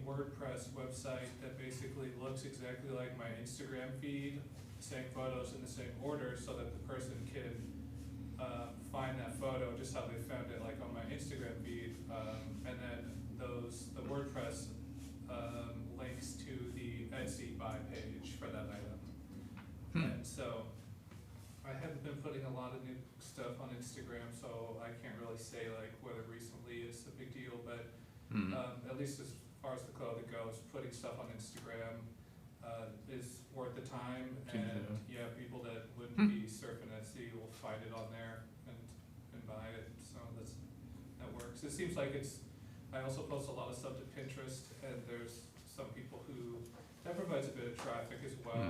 WordPress website that basically looks exactly like my Instagram feed, same photos in the same order, so that the person can find that photo just how they found it, like on my Instagram feed, and then the WordPress links to the Etsy buy page for that item. And so I haven't been putting a lot of new stuff on Instagram, so I can't really say like whether recently is a big deal, but at least as far as the clothing goes, putting stuff on Instagram is worth the time, and yeah, people that wouldn't be surfing Etsy will find it on there and buy it, so that works. It seems like I also post a lot of stuff to Pinterest, and there's some people that provides a bit of traffic as well,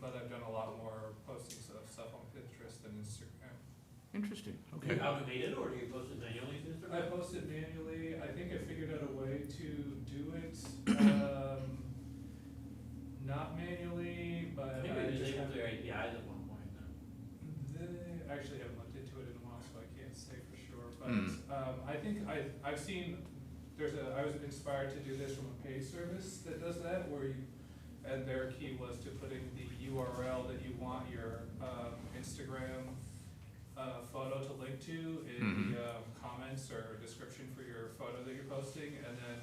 but I've done a lot more posting stuff on Pinterest than Instagram. Interesting. Do you automate it, or do you post it manually to Instagram? I post it manually. I think I figured out a way to do it, not manually, but Maybe I they just disabled haven't. their APIs at one point then. I actually haven't looked into it in a while, so I can't say for sure. But I think I've seen I was inspired to do this from a paid service that does that, and their key was to putting the URL that you want your Instagram photo to link to in the comments or description for your photo that you're posting, and then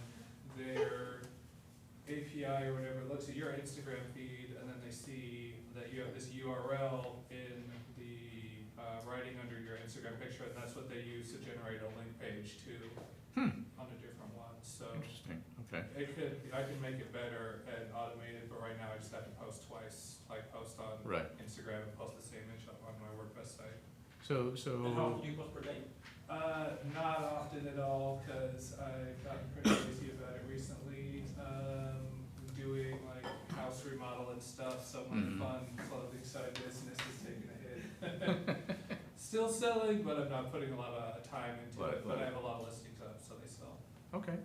their API or whatever looks at your Instagram feed, and then they see that you have this URL in the writing under your Instagram picture, and that's what they use to generate a link page to on a different one. So Interesting. Okay. I can make it better and automate it, but right now I just have to post twice, like post on Instagram and post the same image on my WordPress site. So And how often do you post per day? Not often at all, because I've gotten pretty lazy about it recently. Doing like house remodel and stuff, so my fun clothing side business is taking a hit. Still selling, but I'm not putting a lot of time into it. But I have a lot of listings up, so they sell. Okay.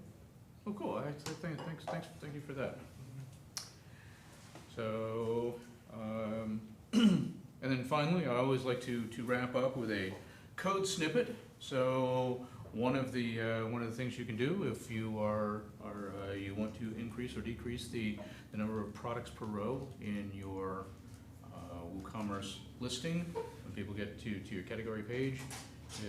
Well, cool. Thank you for that. So, and then finally, I always like to wrap up with a code snippet. So one of the things you can do if you you want to increase or decrease the number of products per row in your WooCommerce listing when people get to your category page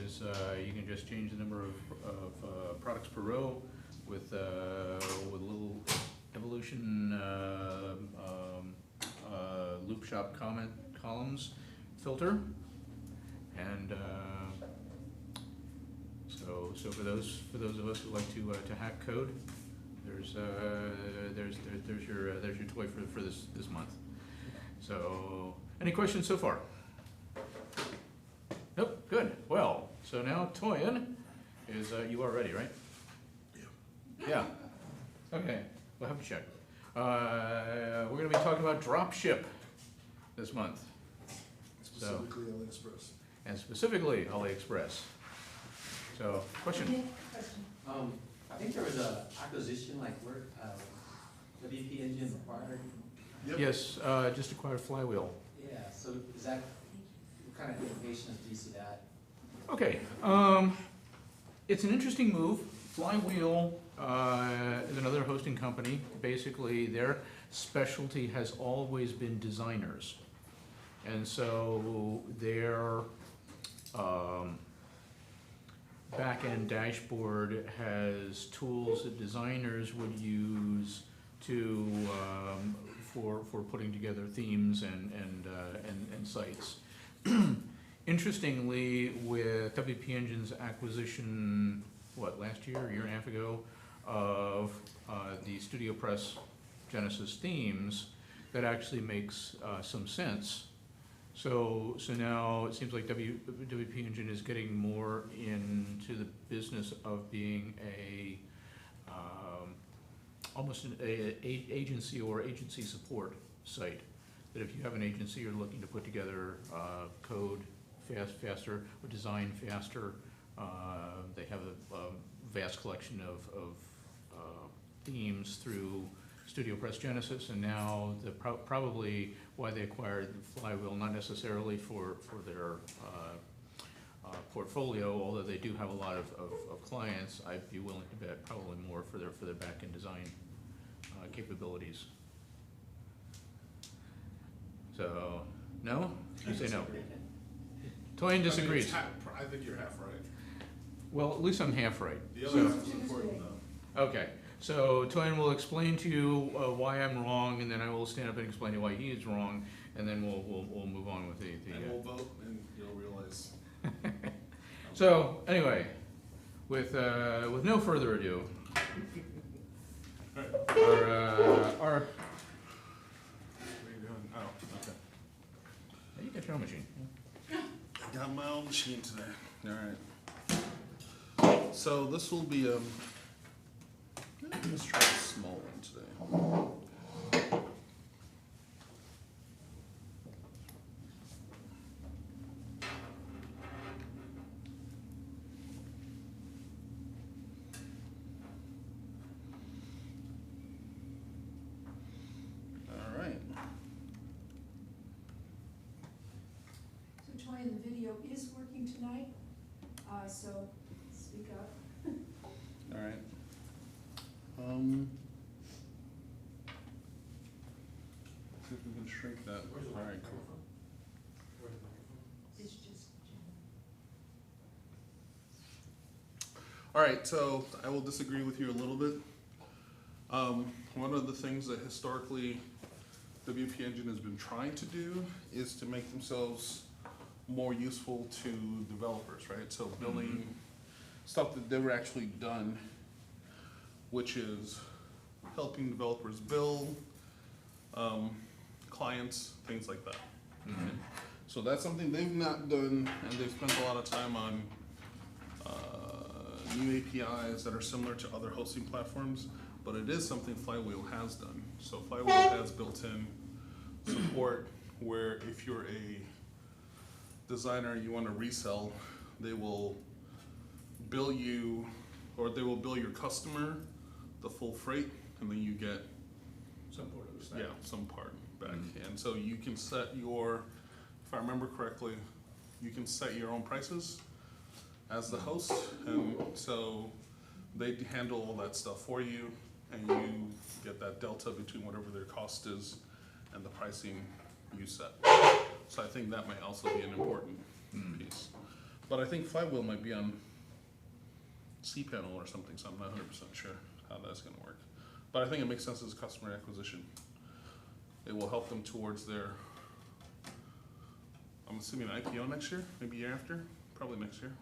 is you can just change the number of products per row with a little evolution loop shop columns filter, and so for those of us who like to hack code, there's your toy for this month. So any questions so far? Nope. Good. Well, so now Toyin is you are ready, right? Yeah. Okay. We'll have to check. We're going to be talking about dropship this month. Specifically AliExpress. And specifically AliExpress. So, question? I think there was a acquisition like where WP Engine acquired. Yep. Yes, just acquired Flywheel. Yeah. So is that what kind of implications do you see that? Okay. It's an interesting move. Flywheel is another hosting company. Basically, their specialty has always been designers. And so their back-end dashboard has tools that designers would use to for putting together themes and sites. Interestingly, with WP Engine's acquisition, last year, a year and a half ago, of the Studio Press Genesis themes, that actually makes some sense. So now it seems like WP Engine is getting more into the business of being almost an agency or agency support site. That if you have an agency you're looking to put together code faster or design faster, they have a vast collection of themes through Studio Press Genesis, and now probably why they acquired Flywheel, not necessarily for their portfolio, although they do have a lot of clients, I'd be willing to bet probably more for their back-end design capabilities. So, no? You say no. Toyin disagrees. I think you're half right. Well, at least I'm half right. The So- other half is important though. Okay, so Toyin will explain to you why I'm wrong, and then I will stand up and explain to you why he is wrong, and then we'll move on with the. And we'll vote and you'll realize. So anyway, with no further ado, our What are you doing? Oh, okay. hey, you got your own machine. I got my own machine today. Alright. So this will be, let's try a small one today. Alright. So Toy, the video is working tonight, so speak up. Alright. See if we can shrink that. Where's the Alright, microphone? cool. Where's the microphone? It's just Alright, so I will disagree with you a little bit. One of the things that historically WP Engine has been trying to do is to make themselves more useful to developers, right? So building stuff that they've actually done, which is helping developers build, clients, things like that. So that's something they've not done, and they've spent a lot of time on new APIs that are similar to other hosting platforms, but it is something Flywheel has done. So Flywheel has built-in support where if you're a designer and you want to resell, they will bill you, or they will bill your customer the full freight, and then you get Some part of the stack. some part back. And so you can set your, if I remember correctly, you can set your own prices as the host, and so they handle all that stuff for you, and you get that delta between whatever their cost is and the pricing you set. So I think that might also be an important piece. But I think Flywheel might be on cPanel or something, so I'm not 100% sure how that's gonna work. But I think it makes sense as customer acquisition. It will help them towards their, I'm assuming IPO next year, maybe year after, probably next year.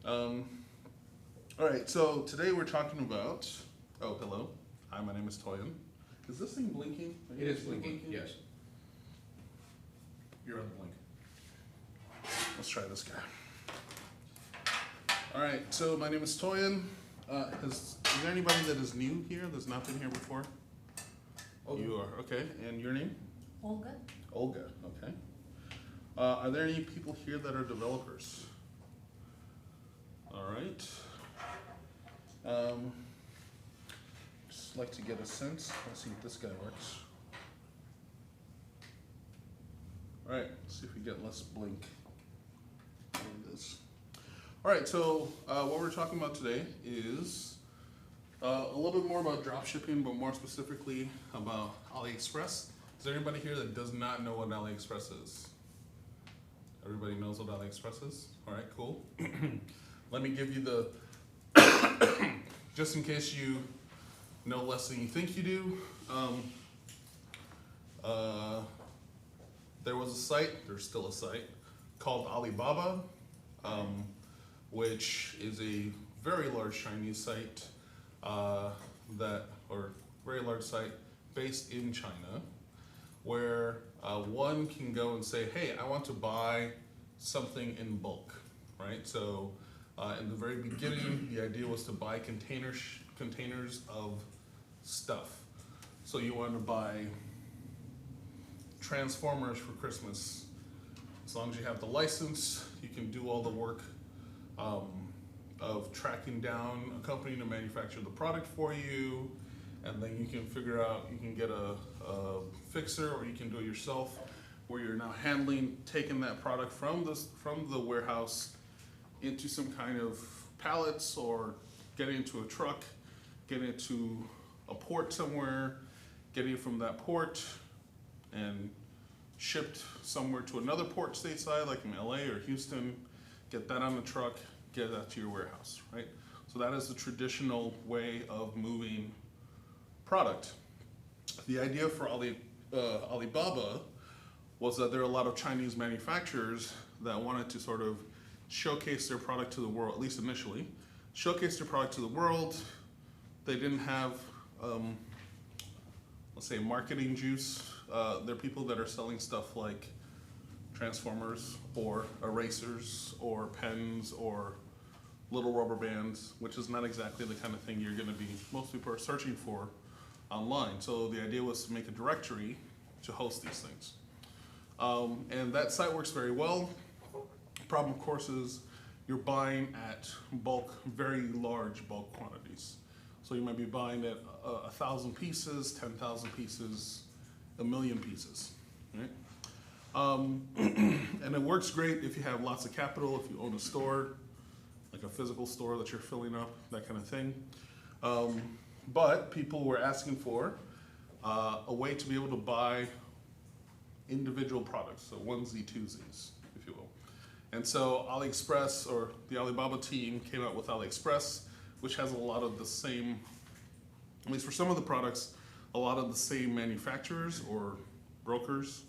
All right, so today we're talking about, oh, hello. Hi, my name is Toyin. Is this thing blinking? Are It you is guys blinking, yes. You're on the blink. Let's try this guy. All right, so my name is Toyin. Is there anybody that is new here that's not been here before? Olga. You are, okay. And your name? Olga? Olga, okay. Are there any people here that are developers? All right. Just like to get a sense. Let's see if this guy works. All right, let's see if we get less blink. There it is. All right, so what we're talking about today is a little bit more about dropshipping, but more specifically about AliExpress. Is there anybody here that does not know what AliExpress is? Everybody knows what AliExpress is? All right, cool. Let me give you the, just in case you know less than you think you do. There was a site, there's still a site, called Alibaba, which is a very large Chinese site very large site based in China, where one can go and say, hey, I want to buy something in bulk, right? So in the very beginning, the idea was to buy containers of stuff. So you want to buy Transformers for Christmas. As long as you have the license, you can do all the work of tracking down a company to manufacture the product for you, and then you can figure out, you can get a fixer or you can do it yourself, where you're now taking that product from the warehouse into some kind of pallets or getting into a truck, getting it to a port somewhere, getting it from that port and shipped somewhere to another port stateside, like in LA or Houston, get that on the truck, get that to your warehouse, right? So that is the traditional way of moving product. The idea for Alibaba was that there are a lot of Chinese manufacturers that wanted to sort of showcase their product to the world, at least initially, showcase their product to the world. They didn't have, let's say, marketing juice. There are people that are selling stuff like transformers or erasers or pens or little rubber bands, which is not exactly the kind of thing you're going to be, most people are searching for online. So the idea was to make a directory to host these things. And that site works very well. Problem, of course, is you're buying at bulk, very large bulk quantities. So you might be buying at 1,000 pieces, 10,000 pieces, 1,000,000 pieces, right? And it works great if you have lots of capital, if you own a store, like a physical store that you're filling up, that kind of thing. But people were asking for a way to be able to buy individual products, so onesie, twosies, if you will. And so AliExpress, or the Alibaba team, came out with AliExpress, which has a lot of the same, at least for some of the products, a lot of the same manufacturers or brokers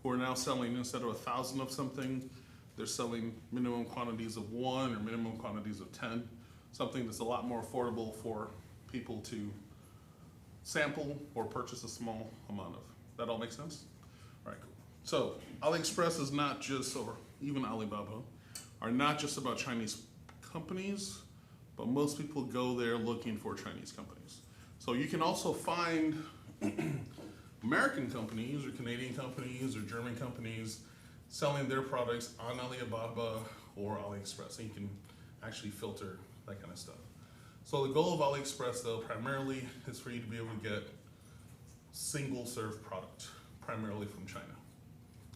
who are now selling, instead of 1,000 of something, they're selling minimum quantities of 1 or minimum quantities of 10, something that's a lot more affordable for people to sample or purchase a small amount of. That all makes sense? All right, cool. So AliExpress is not just, or even Alibaba, are not just about Chinese companies, but most people go there looking for Chinese companies. So you can also find American companies or Canadian companies or German companies selling their products on Alibaba or AliExpress, and you can actually filter that kind of stuff. So the goal of AliExpress, though, primarily is for you to be able to get single serve product, primarily from China.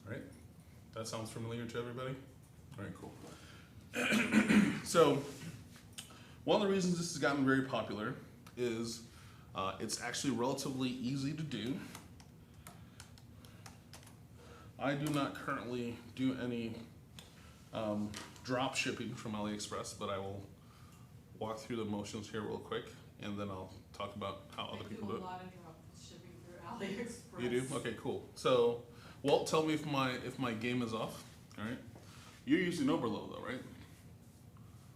All right? That sounds familiar to everybody? All right, cool. So one of the reasons this has gotten very popular is it's actually relatively easy to do. I do not currently do any drop shipping from AliExpress, but I will walk through the motions here real quick, and then I'll talk about how other people do it. I do a lot of drop shipping through AliExpress. You do? Okay, cool. So, Walt, tell me if my game is off. All right. You're using Oberlo though, right?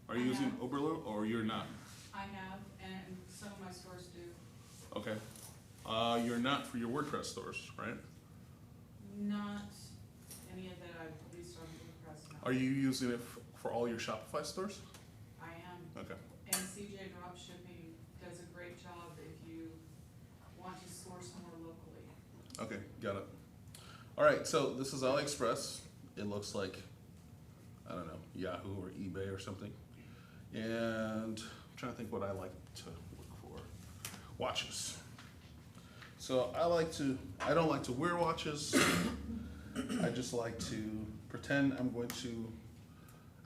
Are you using Oberlo or you're not? I have, and some of my stores do. Okay. You're not for your WordPress stores, right? Not any of that I've released on WordPress now. Are you using it for all your Shopify stores? I am. Okay. And CJ Dropshipping does a great job if you want to source more locally. Okay, got it. All right, so this is AliExpress. It looks like, I don't know, Yahoo or eBay or something. And I'm trying to think what I like to look for. Watches. So I don't like to wear watches. I just like to pretend I'm going to,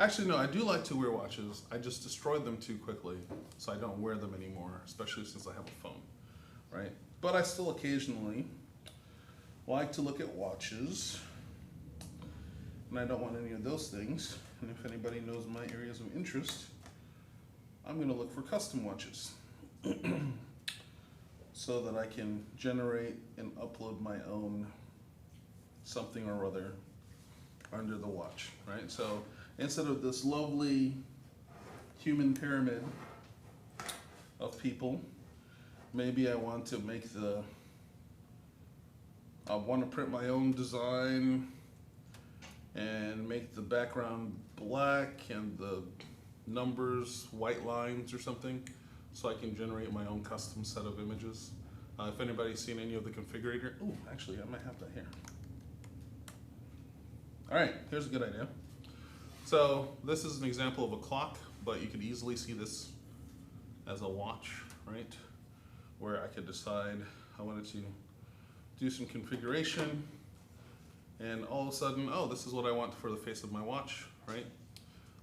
actually no, I do like to wear watches. I just destroyed them too quickly, so I don't wear them anymore, especially since I have a phone, right? But I still occasionally like to look at watches, and I don't want any of those things. And if anybody knows my areas of interest, I'm gonna look for custom watches. So that I can generate and upload my own something or other under the watch, right? So instead of this lovely human pyramid of people, maybe I want to make I want to print my own design and make the background black and the numbers white lines or something, so I can generate my own custom set of images. If anybody's seen any of the configurator, oh, actually, I might have that here. All right, here's a good idea. So this is an example of a clock, but you could easily see this as a watch, right? Where I could decide I wanted to do some configuration and all of a sudden, oh, this is what I want for the face of my watch, right?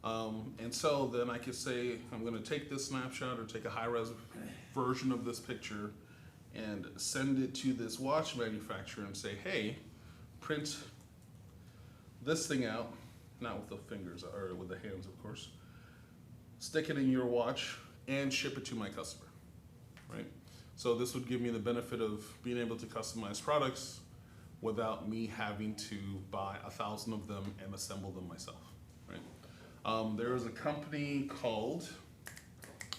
And so then I could say, I'm gonna take this snapshot or take a high-res version of this picture and send it to this watch manufacturer and say, hey, print this thing out, not with the fingers, or with the hands, of course, stick it in your watch and ship it to my customer, right? So this would give me the benefit of being able to customize products without me having to buy 1,000 of them and assemble them myself, right? There is a company called,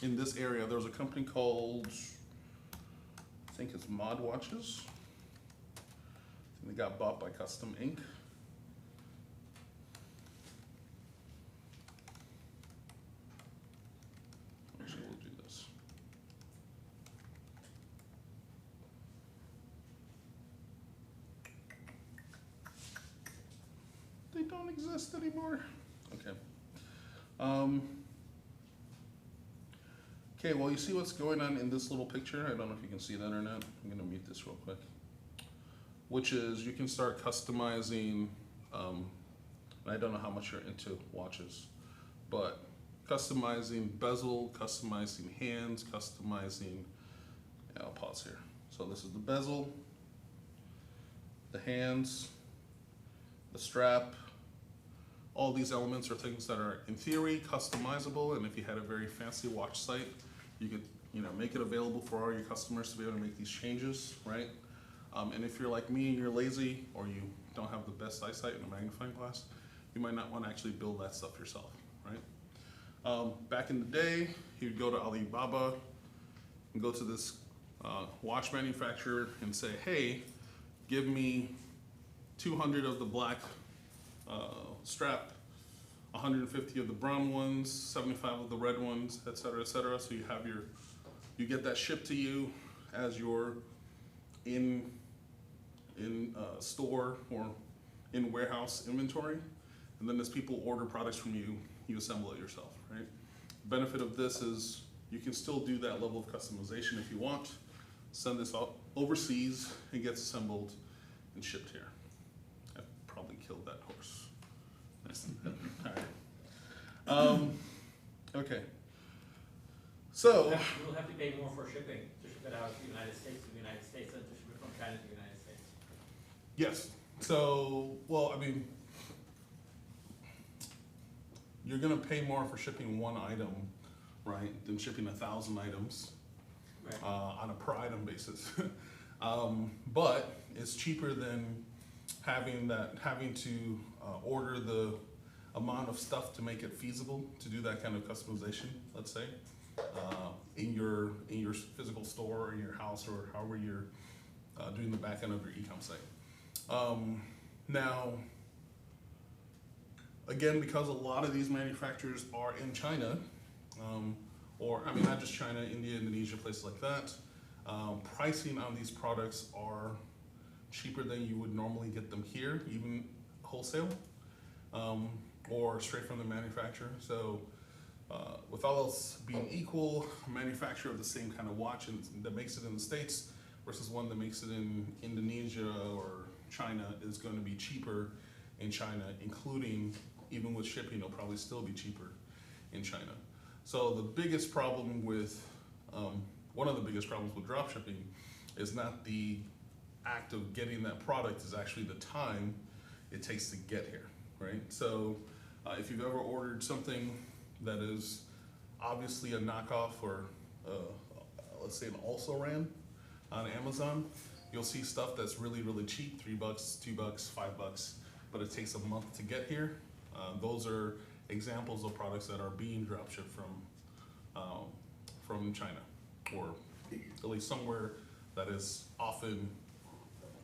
in this area, there's a company called, I think it's Mod Watches. I think they got bought by Custom Inc. Actually, we'll do this. They don't exist anymore. Okay. Okay, well, you see what's going on in this little picture? I don't know if you can see that or not. I'm gonna mute this real quick. Which is, you can start customizing, and I don't know how much you're into watches, but customizing bezel, customizing hands, customizing, yeah, I'll pause here. So this is the bezel, the hands, the strap. All these elements are things that are, in theory, customizable, and if you had a very fancy watch site, you could, make it available for all your customers to be able to make these changes, right? And if you're like me and you're lazy, or you don't have the best eyesight and a magnifying glass, you might not want to actually build that stuff yourself, right? Back in the day, you'd go to Alibaba and go to this watch manufacturer and say, hey, give me 200 of the black strap, 150 of the brown ones, 75 of the red ones, et cetera, et cetera. So you have you get that shipped to you as your in store or in warehouse inventory. And then as people order products from you, you assemble it yourself, right? The benefit of this is you can still do that level of customization if you want. Send this out overseas, it gets assembled and shipped here. I probably killed that horse. All right. Okay. So You'll have to pay more for shipping to ship it out to the United States than the United States, and to ship it from China to the United States. yes. So, well, I mean, you're gonna pay more for shipping one item, right, than shipping 1,000 items Right. on a per item basis. But it's cheaper than having to order the amount of stuff to make it feasible to do that kind of customization, let's say, in your physical store or in your house or however you're doing the back end of your e-com site. Now, again, because a lot of these manufacturers are in China, or I mean, not just China, India, Indonesia, places like that, pricing on these products are cheaper than you would normally get them here, even wholesale, or straight from the manufacturer. So with all else being equal, a manufacturer of the same kind of watch that makes it in the States versus one that makes it in Indonesia or China is going to be cheaper in China, including, even with shipping, it'll probably still be cheaper in China. So the biggest problem with, one of the biggest problems with dropshipping is not the act of getting that product, is actually the time it takes to get here, right? So if you've ever ordered something that is obviously a knockoff or let's say an also-ran on Amazon, you'll see stuff that's really, really cheap, $3, $2, $5, but it takes a month to get here. Those are examples of products that are being dropshipped from China, or at least somewhere that is often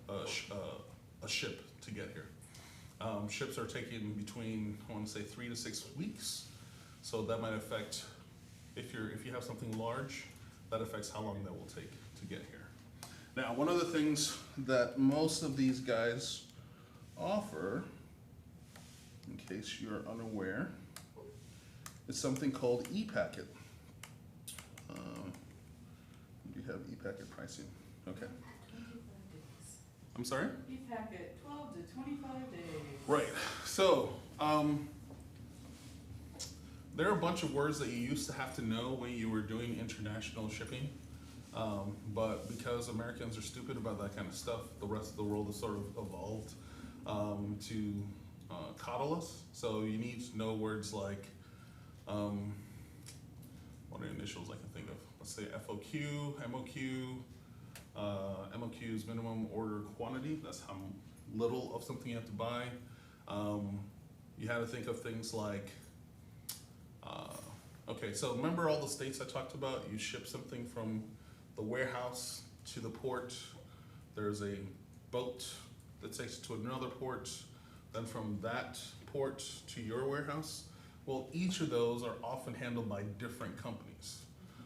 a ship to get here. Ships are taking between, I want to say, 3 to 6 weeks. So that might affect, if you have something large, that affects how long that will take to get here. Now, one of the things that most of these guys offer, in case you're unaware, is something called e-packet. Do you have e-packet pricing? Okay. I'm sorry? E-packet, 12 to 25 days. Right. So, there are a bunch of words that you used to have to know when you were doing international shipping. But because Americans are stupid about that kind of stuff, the rest of the world has sort of evolved to coddle us. So you need to know words like, what are initials I can think of? Let's say FOQ, MOQ. MOQ is minimum order quantity. That's how little of something you have to buy. You had to think of things like, okay, so remember all the states I talked about? You ship something from the warehouse to the port. There's a boat that takes it to another port. Then from that port to your warehouse. Well, each of those are often handled by different companies.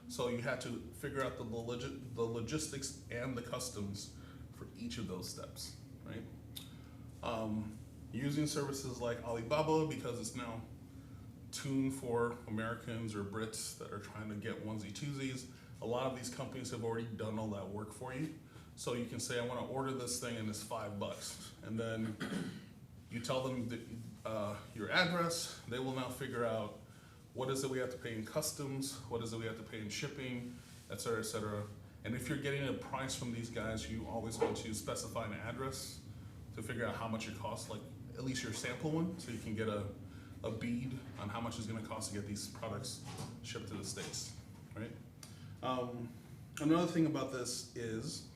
So you had to figure out the logistics and the customs for each of those steps, right? Using services like Alibaba, because it's now tuned for Americans or Brits that are trying to get onesie twosies. A lot of these companies have already done all that work for you. So you can say, I want to order this thing and it's $5. And then you tell them your address. They will now figure out what is it we have to pay in customs, what is it we have to pay in shipping, et cetera, et cetera. And if you're getting a price from these guys, you always want to specify an address to figure out how much it costs, like at least your sample one, so you can get a bead on how much it's gonna cost to get these products shipped to the States, right? Another thing about this is,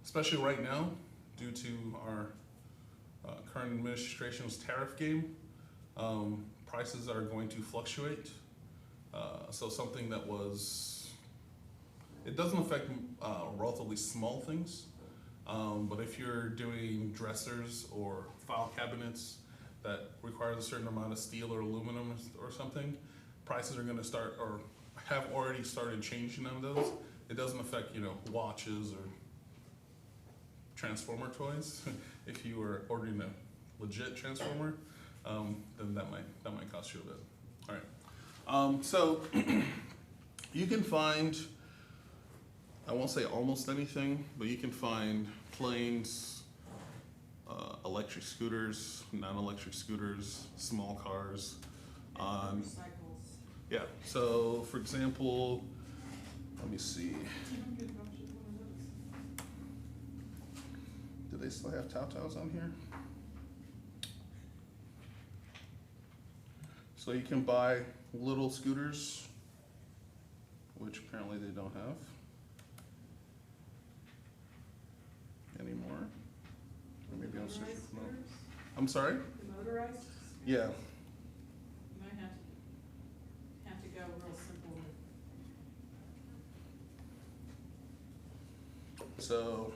especially right now, due to our current administration's tariff game, prices are going to fluctuate. So something that it doesn't affect relatively small things, but if you're doing dressers or file cabinets that requires a certain amount of steel or aluminum or something, prices are gonna start, or have already started changing on those. It doesn't affect, watches or Transformer toys. If you were ordering a legit Transformer, then that might cost you a bit. All right. So you can find, I won't say almost anything, but you can find planes, electric scooters, non-electric scooters, small cars. Motorcycles. Yeah. So for example, let me see. You don't get vouchers for one of those. Do they still have Taotaos on here? So you can buy little scooters, which apparently they don't have anymore. Or maybe I'm searching Motorized for them. scooters? I'm sorry? The motorized? Yeah. You might have to go real simple with. So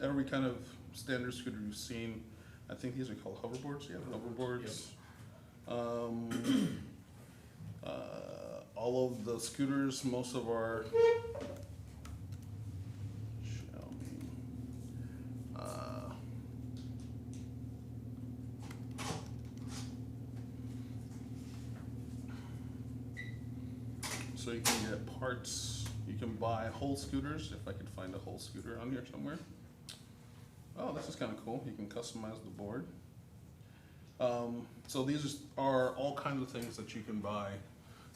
every kind of standard scooter you've seen, I think these are called hoverboards. Yeah, hoverboards. All of the scooters, most of our so you can get parts, you can buy whole scooters, if I could find a whole scooter on here somewhere. Oh, this is kind of cool. You can customize the board. So these are all kinds of things that you can buy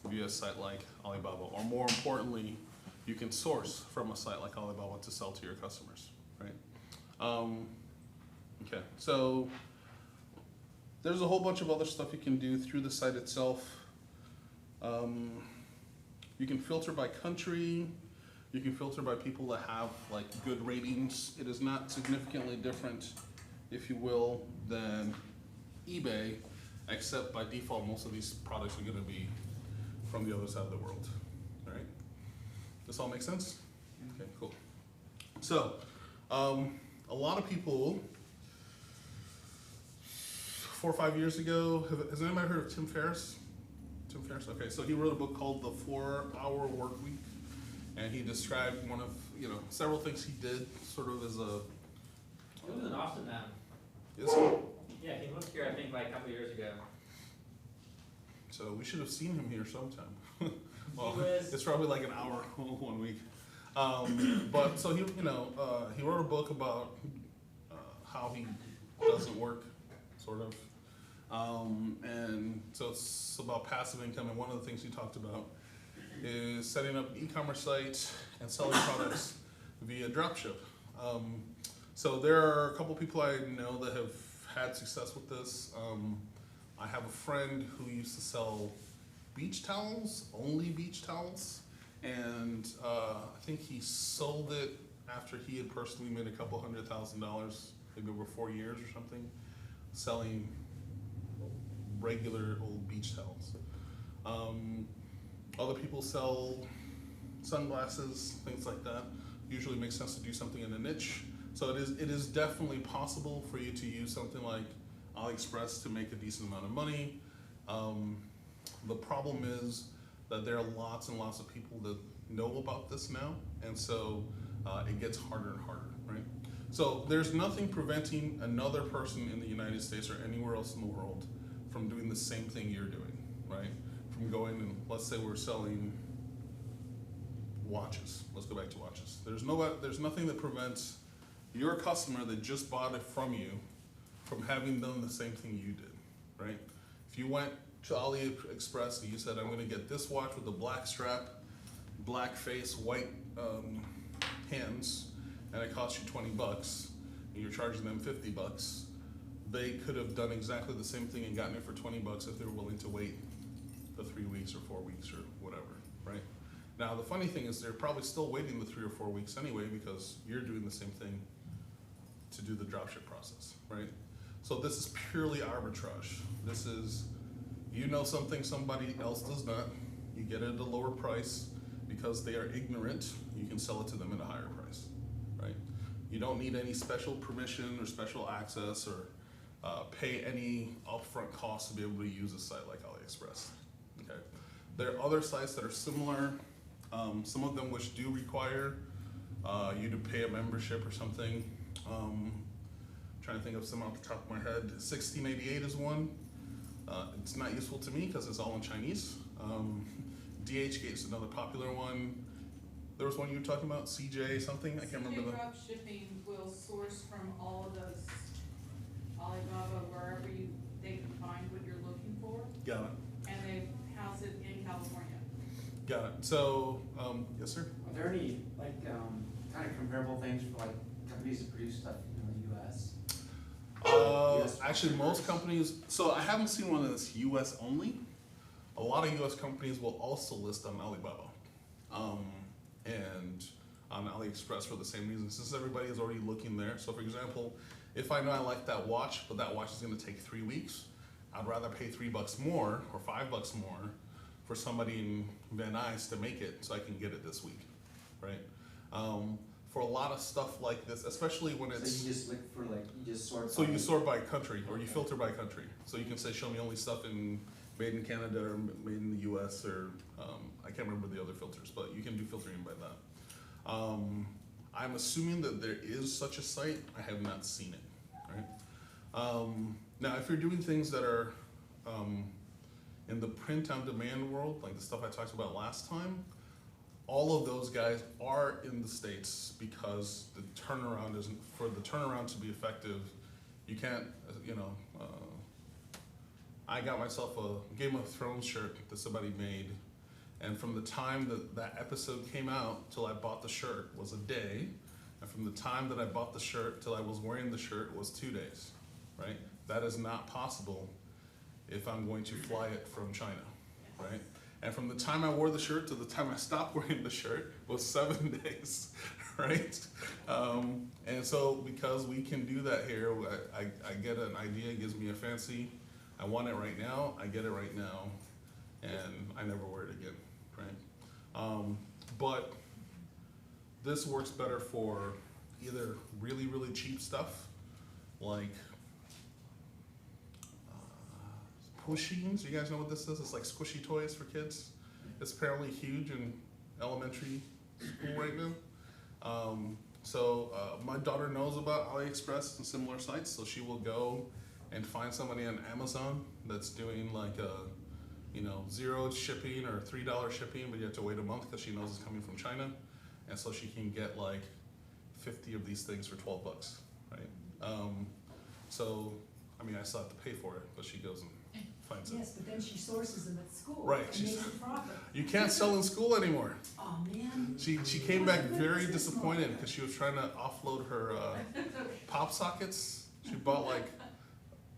via a site like Alibaba, or more importantly, you can source from a site like Alibaba to sell to your customers, right? Okay, so there's a whole bunch of other stuff you can do through the site itself. You can filter by country. You can filter by people that have like good ratings. It is not significantly different, if you will, than eBay, except by default, most of these products are gonna be from the other side of the world, all right? This all make sense? Okay, cool. So, a lot of people, 4 or 5 years ago, has anybody heard of Tim Ferriss? Tim Ferriss, okay, so he wrote a book called The 4-Hour Work Week, and he described one of, several things he did sort of as a... He was in Austin now. Is he? Yeah, he moved here, I think, like a couple years ago. So we should have seen him here sometime. Well, He was- it's probably like an hour one week. But so he, he wrote a book about how he doesn't work, sort of. And so it's about passive income, and one of the things he talked about is setting up an e-commerce site and selling products via dropship. So there are a couple people I know that have had success with this. I have a friend who used to sell beach towels, only beach towels, and I think he sold it after he had personally made a couple $100,000, maybe over 4 years or something, selling regular old beach towels. Other people sell sunglasses, things like that. Usually makes sense to do something in a niche. So it is definitely possible for you to use something like AliExpress to make a decent amount of money. The problem is that there are lots and lots of people that know about this now, and so it gets harder and harder, right? So there's nothing preventing another person in the United States or anywhere else in the world from doing the same thing you're doing, right? From going and, let's say we're selling watches. Let's go back to watches. There's nothing that prevents your customer that just bought it from you from having done the same thing you did, right? If you went to AliExpress and you said, I'm gonna get this watch with the black strap, black face, white hands, and it costs you 20 bucks, and you're charging them 50 bucks, they could have done exactly the same thing and gotten it for 20 bucks if they were willing to wait the 3 weeks or 4 weeks or whatever, right? Now, the funny thing is they're probably still waiting the 3 or 4 weeks anyway because you're doing the same thing to do the dropship process, right? So this is purely arbitrage. This is, you know something somebody else does not, you get it at a lower price because they are ignorant, you can sell it to them at a higher price, right? You don't need any special permission or special access or pay any upfront costs to be able to use a site like AliExpress, okay? There are other sites that are similar, some of them which do require you to pay a membership or something. Trying to think of some off the top of my head. 1688 is one. It's not useful to me because it's all in Chinese. DHgate is another popular one. There was one you were talking about, CJ something, I can't remember. CJ Drop Shipping will source from all of those Alibaba, wherever they can find what you're looking for, Got it. and they house it in California. Got it. So, yes, sir? Are there any, like, kind of comparable things for, like, companies that produce stuff in the US? Actually, most companies, so I haven't seen one that's US only. A lot of US companies will also list on Alibaba and on AliExpress for the same reason, since everybody is already looking there. So for example, if I know I like that watch, but that watch is gonna take 3 weeks, I'd rather pay $3 more or $5 more for somebody in Van Nuys to make it so I can get it this week, right? For a lot of stuff like this, especially when it's... So you just look for, like, you just sort So you sort by country, or you filter by country. So you can say, show me only stuff made in Canada or made in the US, or I can't remember the other filters, but you can do filtering by that. I'm assuming that there is such a site. I have not seen it, right? Now, if you're doing things that are in the print on demand world, like the stuff I talked about last time, all of those guys are in the States because the turnaround isn't, for the turnaround to be effective, you can't, I got myself a Game of Thrones shirt that somebody made, and from the time that that episode came out till I bought the shirt was a day, and from the time that I bought the shirt till I was wearing the shirt was 2 days, right? That is not possible if I'm going to fly it from China, right? And from the time I wore the shirt to the time I stopped wearing the shirt was 7 days, right? And so because we can do that here, I get an idea, it gives me a fancy, I want it right now, I get it right now, and I never wear it again, right? But this works better for either really, really cheap stuff, like Pushins. You guys know what this is? It's like squishy toys for kids. It's apparently huge in elementary school right now. My daughter knows about AliExpress and similar sites, so she will go and find somebody on Amazon that's doing like a, $0 shipping or $3 shipping, but you have to wait a month because she knows it's coming from China. and so she can get like 50 of these things for $12, right? So, I mean, I still have to pay for it, but she goes and finds it. Yes, but then she sources them at school. Right, And she's- makes a profit. You can't sell in school anymore. Oh, man. She came back very disappointed because she was trying to offload her pop sockets. She bought like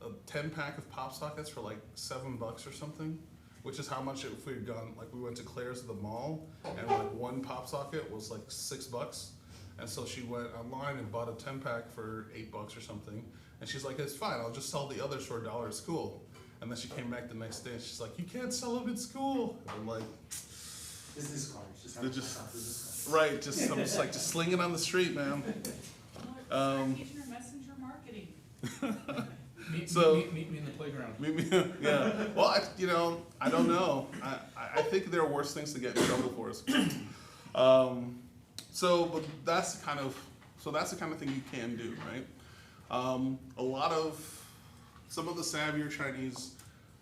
a 10-pack of pop sockets for like $7 or something, which is how much if we had gone, like we went to Claire's at the mall and like one pop socket was like $6. And so she went online and bought a 10-pack for $8 or something. And she's like, it's fine, I'll just sell the others for $1 at school. And then she came back the next day and she's like, you can't sell them at school. And I'm like, Business cards, just They're have just- myself business cards. right, I'm just like, just sling it on the street, man. Start teaching her messenger marketing. So- Meet me in the playground. Yeah, well, I don't know. I think there are worse things to get in trouble for us. But that's the kind of thing you can do, right? Some of the savvier Chinese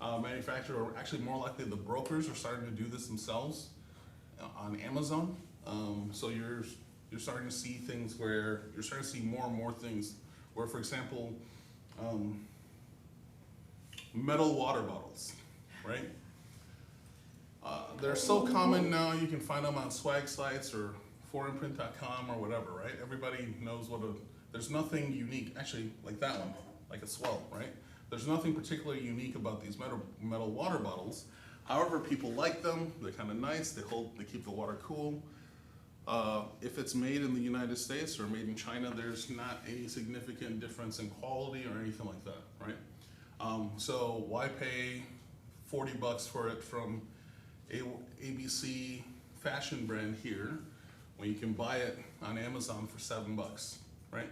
manufacturers, or actually more likely the brokers, are starting to do this themselves on Amazon. So you're starting to see things where you're starting to see more and more things where, for example, metal water bottles, right? They're so common now, you can find them on swag sites or foreignprint.com or whatever, right? Everybody knows there's nothing unique, actually, like that one, like a Swell, right? There's nothing particularly unique about these metal water bottles. However, people like them, they're kind of nice, they keep the water cool. If it's made in the United States or made in China, there's not any significant difference in quality or anything like that, right? So why pay $40 for it from ABC fashion brand here when you can buy it on Amazon for $7, right?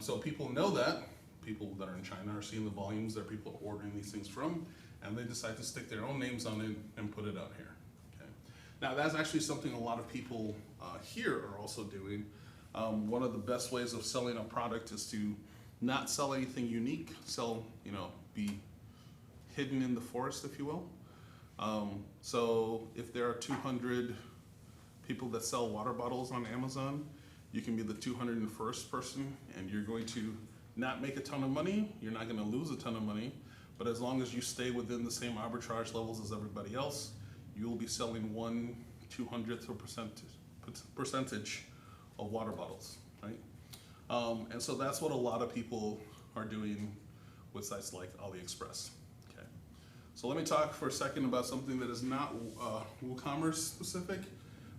So people know that. People that are in China are seeing the volumes that people are ordering these things from, and they decide to stick their own names on it and put it out here. Okay. Now that's actually something a lot of people here are also doing. One of the best ways of selling a product is to not sell anything unique, be hidden in the forest, if you will. So if there are 200 people that sell water bottles on Amazon, you can be the 201st person, and you're going to not make a ton of money, you're not gonna lose a ton of money, but as long as you stay within the same arbitrage levels as everybody else, you'll be selling 1/200th of a percentage of water bottles, right? And so that's what a lot of people are doing with sites like AliExpress. Okay. So let me talk for a second about something that is not WooCommerce specific,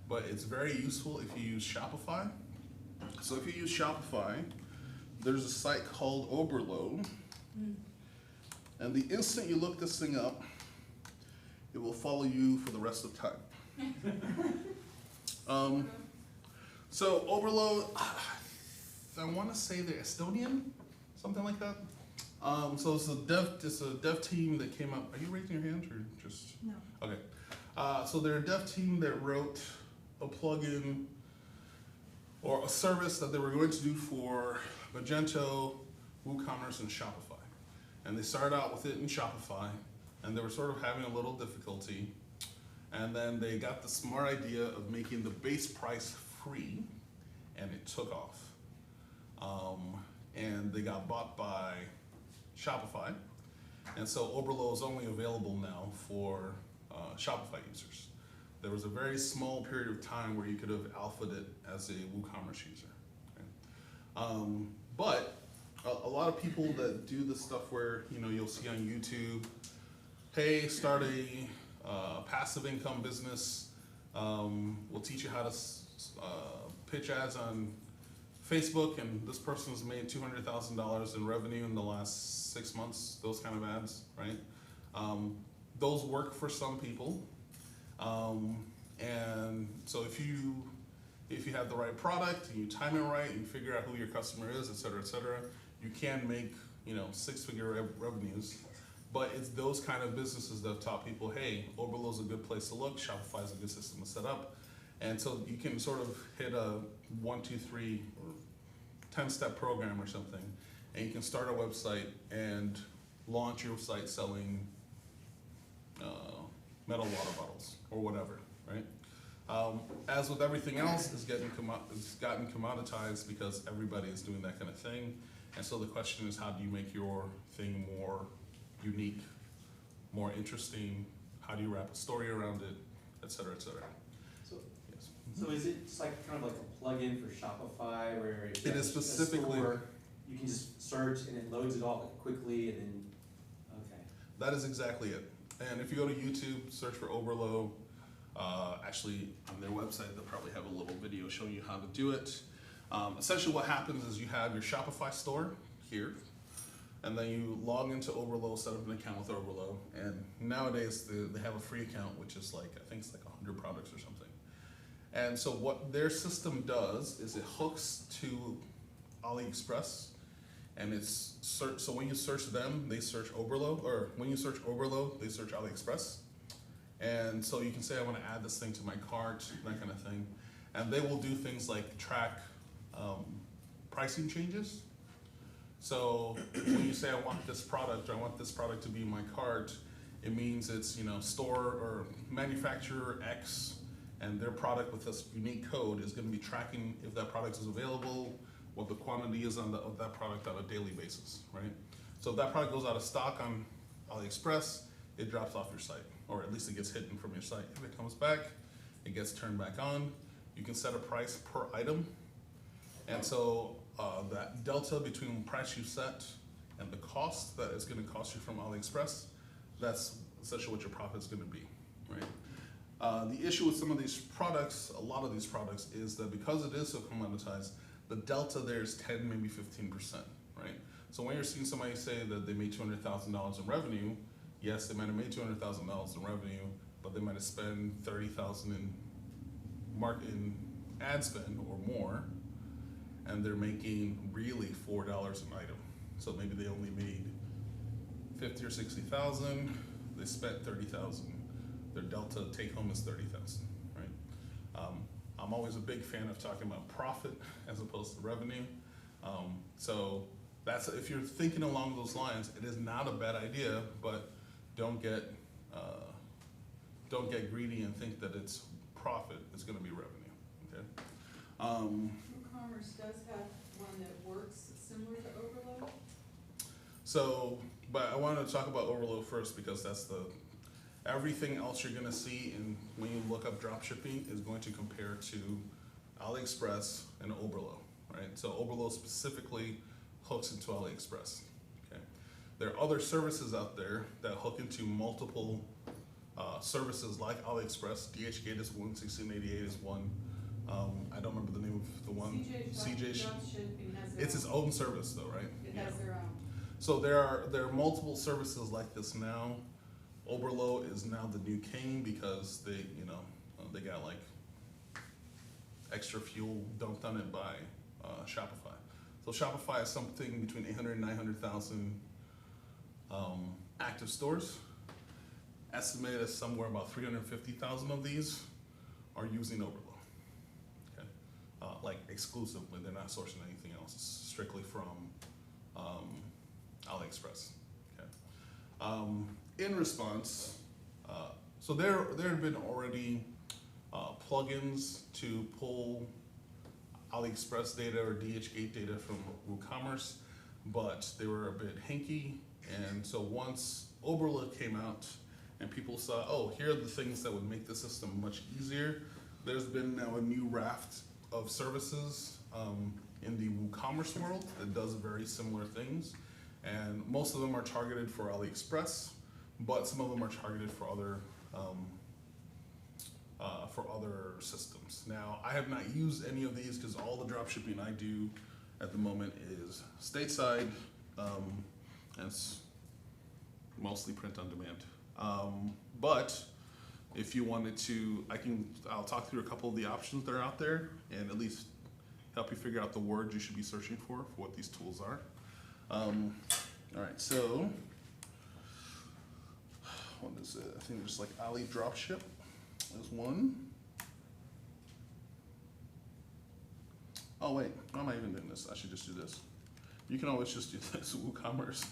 but it's very useful if you use Shopify. So if you use Shopify, there's a site called Oberlo, and the instant you look this thing up, it will follow you for the rest of time. So Oberlo, I want to say they're Estonian, something like that. So it's a dev team that came up. Are you raising your hand or just? No. Okay. So they're a dev team that wrote a plugin or a service that they were going to do for Magento, WooCommerce, and Shopify. And they started out with it in Shopify, and they were sort of having a little difficulty. And then they got the smart idea of making the base price free, and it took off. And they got bought by Shopify. And so Oberlo is only available now for Shopify users. There was a very small period of time where you could have alphaed it as a WooCommerce user. Okay? But a lot of people that do the stuff where you'll see on YouTube, hey, start a passive income business. We'll teach you how to pitch ads on Facebook, and this person's made $200,000 in revenue in the last 6 months. Those kind of ads, right? Those work for some people. And so if you have the right product and you time it right and you figure out who your customer is, et cetera, you can make 6-figure revenues. But it's those kind of businesses that have taught people, hey, Oberlo's a good place to look, Shopify's a good system to set up. And so you can sort of hit a 1, 2, 3, or 10-step program or something, and you can start a website and launch your site selling metal water bottles or whatever, right? As with everything else, it's gotten commoditized because everybody is doing that kind of thing. And so the question is, how do you make your thing more unique, more interesting? How do you wrap a story around it, et cetera, et cetera? So, Yes. so is it just like kind of like a plugin for Shopify where it's It is a specifically- store, you can just search and it loads it all quickly and then, okay. That is exactly it. And if you go to YouTube, search for Oberlo, actually on their website, they'll probably have a little video showing you how to do it. Essentially what happens is you have your Shopify store here, and then you log into Oberlo, set up an account with Oberlo, and nowadays they have a free account, which is like, I think it's like 100 products or something. And so what their system does is it hooks to AliExpress, and it's so when you search them, they search Oberlo, or when you search Oberlo, they search AliExpress. And so you can say, I want to add this thing to my cart, that kind of thing. And they will do things like track pricing changes. So when you say, I want this product, or I want this product to be in my cart, it means it's, you know, store or manufacturer X, and their product with this unique code is going to be tracking if that product is available, what the quantity is of that product on a daily basis, right? So if that product goes out of stock on AliExpress, it drops off your site, or at least it gets hidden from your site. If it comes back, it gets turned back on. You can set a price per item. And so that delta between the price you set and the cost that it's gonna cost you from AliExpress, that's essentially what your profit's gonna be, right? The issue with some of these products, a lot of these products, is that because it is so commoditized, the delta there is 10, maybe 15%, right? So when you're seeing somebody say that they made $200,000 in revenue, yes, they might have made $200,000 in revenue, but they might have spent $30,000 in ad spend or more, and they're making really $4 an item. So maybe they only made 50 or 60,000. They spent 30,000. Their delta take home is 30,000, right? I'm always a big fan of talking about profit as opposed to revenue. So that's, if you're thinking along those lines, it is not a bad idea, but don't get greedy and think that it's profit. It's going to be revenue. Okay. WooCommerce does have one that works similar to Oberlo. So, but I wanted to talk about Oberlo first because that's everything else you're going to see when you look up drop shipping is going to compare to AliExpress and Oberlo, right? So Oberlo specifically hooks into AliExpress. Okay. There are other services out there that hook into multiple services like AliExpress. DHgate is one, 1688 is one. I don't remember the name of the one. CJ Dropshipping has their It's its own service though, right? It has their own. So there are multiple services like this now. Oberlo is now the new king because they got like extra fuel dumped on it by Shopify. So Shopify is something between 800 and 900,000 active stores. Estimated as somewhere about 350,000 of these are using Oberlo. Okay, like exclusively, they're not sourcing anything else. It's strictly from AliExpress. Okay. In response, so there have been already plugins to pull AliExpress data or DHgate data from WooCommerce, but they were a bit hinky. And so once Oberlo came out and people saw, oh, here are the things that would make the system much easier, there's been now a new raft of services in the WooCommerce world that does very similar things. And most of them are targeted for AliExpress, but some of them are targeted for other systems. Now, I have not used any of these because all the drop shipping I do at the moment is stateside, and it's mostly print on demand. But if you wanted to, I'll talk through a couple of the options that are out there and at least help you figure out the words you should be searching for what these tools are. All right, so what is it? I think there's like Ali Dropship is one. Oh wait, why am I even doing this? I should just do this. You can always just do this, WooCommerce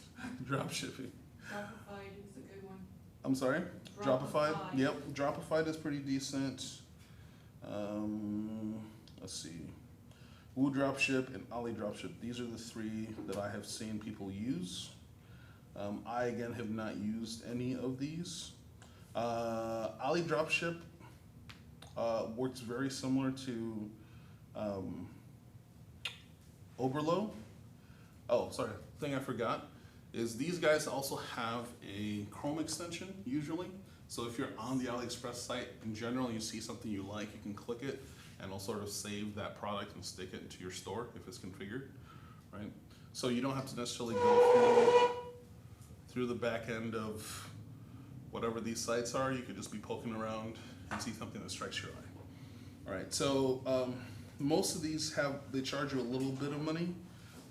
dropshipping. Dropified is a good one. I'm sorry? Dropified? Dropified. Yep, Dropified is pretty decent. let's see, Woo Dropship and Ali Dropship. These are the three that I have seen people use. I again have not used any of these. Ali Dropship works very similar to Oberlo. Oh, sorry, thing I forgot is these guys also have a Chrome extension usually. So if you're on the AliExpress site in general, you see something you like, you can click it and it'll sort of save that product and stick it into your store if it's configured, right? So you don't have to necessarily go through the back end of whatever these sites are. You could just be poking around and see something that strikes your eye. All right, so most of these they charge you a little bit of money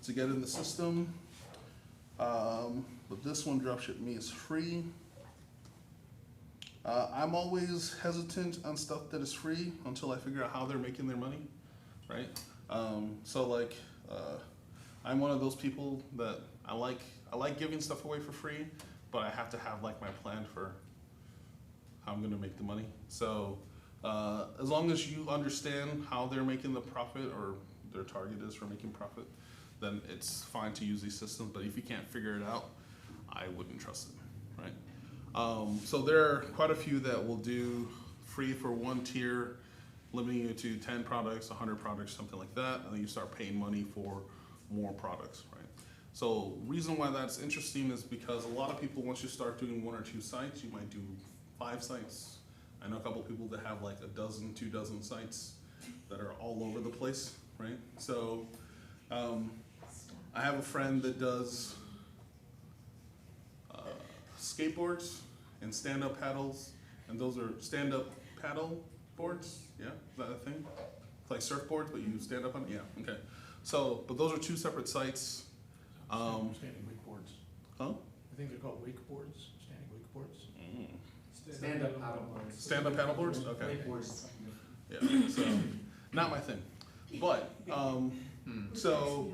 to get in the system. But this one, Dropship Me, is free. I'm always hesitant on stuff that is free until I figure out how they're making their money, right? So like, I'm one of those people that I like giving stuff away for free, but I have to have like my plan for how I'm gonna make the money. So as long as you understand how they're making the profit or their target is for making profit, then it's fine to use these systems. But if you can't figure it out, I wouldn't trust it, right? So there are quite a few that will do free for one tier, limiting you to 10 products, 100 products, something like that, and then you start paying money for more products, right? So reason why that's interesting is because a lot of people, once you start doing 1 or 2 sites, you might do 5 sites. I know a couple people that have like 12, 2 dozen sites that are all over the place, right? So I have a friend that does skateboards and stand-up paddles, and those are stand-up paddle boards. Yeah, is that a thing? It's like surfboards, but you stand up on it. Yeah, okay. So, but those are 2 separate sites. Standing wakeboards. Huh? I think they're called wakeboards, standing wakeboards. Stand-up paddleboards. Stand-up paddle boards. Okay. Wakeboards. Yeah. So, not my thing, but so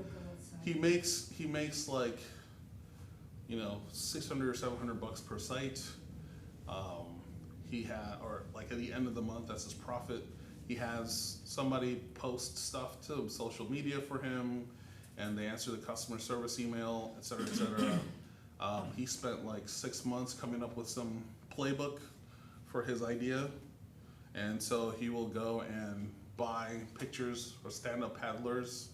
he makes like, you know, 600 or 700 bucks per site. Or like at the end of the month, that's his profit. He has somebody post stuff to social media for him, and they answer the customer service email, et cetera, et cetera. He spent like 6 months coming up with some playbook for his idea, and so he will go and buy pictures or stand-up paddlers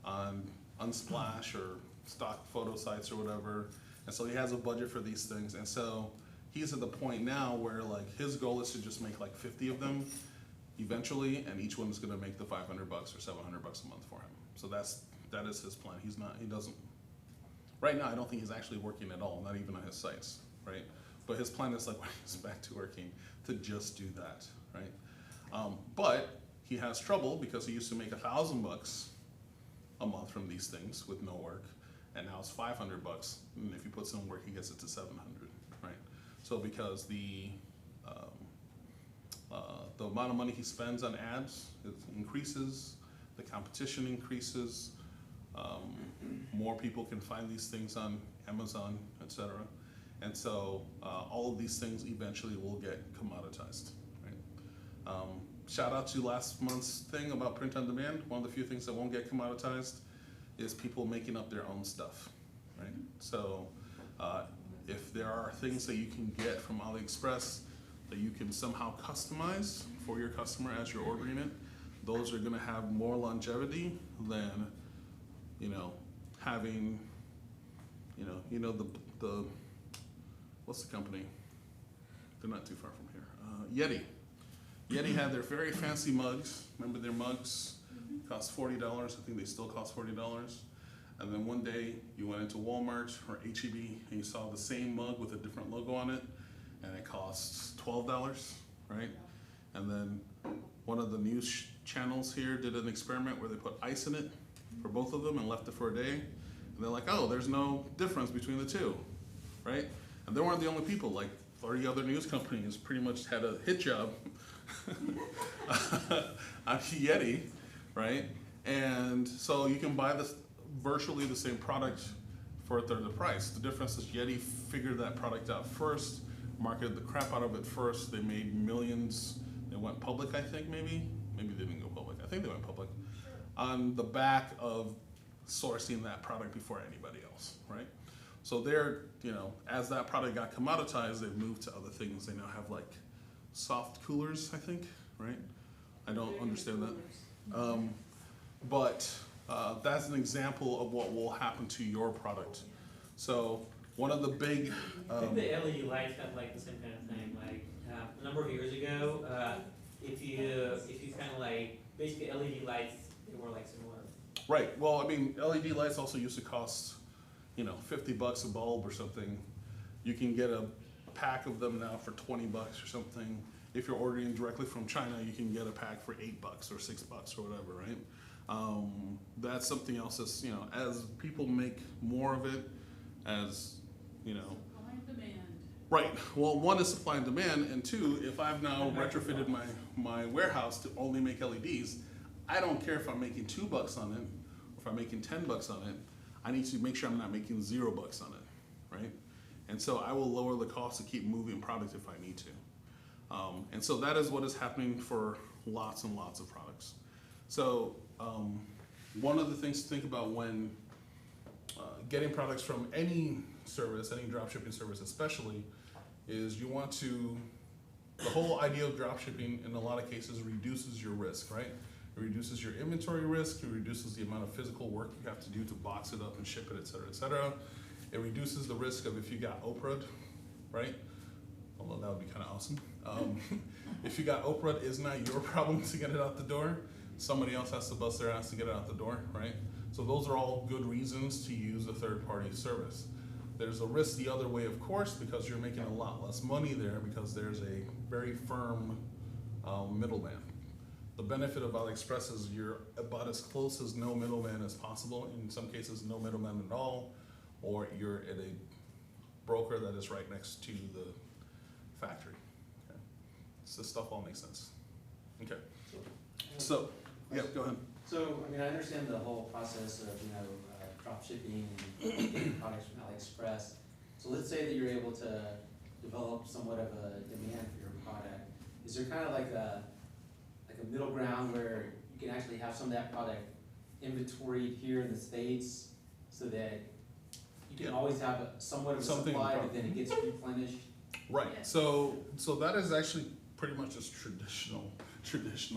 on Unsplash or stock photo sites or whatever. And so he has a budget for these things. And so he's at the point now where like his goal is to just make like 50 of them eventually, and each one is gonna make the 500 bucks or 700 bucks a month for him. So that is his plan. Right now I don't think he's actually working at all, not even on his sites, right? But his plan is like when he's back to working to just do that, right? But he has trouble because he used to make 1,000 bucks a month from these things with no work, and now it's 500 bucks, and if he puts in work, he gets it to 700, right? So because the amount of money he spends on ads increases, the competition increases, more people can find these things on Amazon, etc. And so all of these things eventually will get commoditized, right? Shout out to last month's thing about print on demand. One of the few things that won't get commoditized is people making up their own stuff, right? So if there are things that you can get from AliExpress that you can somehow customize for your customer as you're ordering it, those are gonna have more longevity than, you know, having, the what's the company? They're not too far from here. Yeti. Yeti had their very fancy mugs. Remember their mugs cost $40. I think they still cost $40. And then one day you went into Walmart or H-E-B and you saw the same mug with a different logo on it, and it costs $12, right? And then one of the news channels here did an experiment where they put ice in it for both of them and left it for a day. And they're like, oh, there's no difference between the two, right? And they weren't the only people. Like 30 other news companies pretty much had a hit job on Yeti, right? And so you can buy this virtually the same product for a third of the price. The difference is Yeti figured that product out first, marketed the crap out of it first. They made millions. They went public, I think, maybe maybe they didn't go public, I think they went public, on the back of sourcing that product before anybody else, right? So they're, you know, as that product got commoditized, they've moved to other things. They now have like soft coolers, I think, right? I don't understand that. But that's an example of what will happen to your product. So one of the big, I think the LED lights have like the same kind of thing, like, a number of years ago, if you kind of like, basically LED lights, they were like similar. right, well, I mean, LED lights also used to cost, you know, $50 a bulb or something. You can get a pack of them now for $20 or something. If you're ordering directly from China, you can get a pack for $8 or $6 or whatever, right? That's something else that's, you know, as people make more of it, as, you know. Supply and demand. Right, well, one is supply and demand, and two, if I've now retrofitted my warehouse to only make LEDs, I don't care if I'm making $2 on it, or if I'm making $10 on it, I need to make sure I'm not making $0 on it, right? And so I will lower the cost to keep moving product if I need to. And so that is what is happening for lots and lots of products. So one of the things to think about when getting products from any service, any dropshipping service especially, is you want to, the whole idea of dropshipping in a lot of cases reduces your risk, right? It reduces your inventory risk, it reduces the amount of physical work you have to do to box it up and ship it, et cetera, et cetera. It reduces the risk of if you got Oprah'd, right? Although that would be kind of awesome. If you got Oprah'd, it's not your problem to get it out the door. Somebody else has to bust their ass to get it out the door, right? So those are all good reasons to use a third-party service. There's a risk the other way, of course, because you're making a lot less money there because there's a very firm middleman. The benefit of AliExpress is you're about as close as no middleman as possible. In some cases, no middleman at all, or you're at a broker that is right next to the factory. Okay. So this stuff all makes sense. Okay. So, yeah, go ahead. So, I mean, I understand the whole process of, you know, drop shipping and getting products from AliExpress. So let's say that you're able to develop somewhat of a demand for your product. Is there kind of like a middle ground where you can actually have some of that product inventoried here in the States so that you can always have somewhat of a supply, but then it gets replenished? Right. Yes. So that is actually pretty much just traditional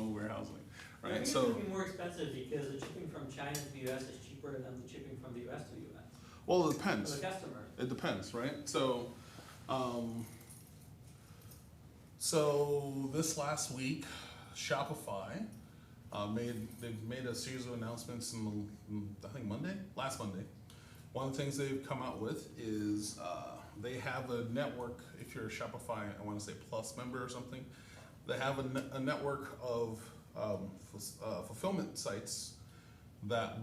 warehousing, I right? think So it's gonna be more expensive because the shipping from China to the US is cheaper than the shipping from the US to the US. well, it For depends. the customer. It depends, right? So, so this last week, Shopify they've made a series of announcements in, I think last Monday. One of the things they've come out with is they have a network. If you're a Shopify, I want to say Plus member or something, they have a network of fulfillment sites that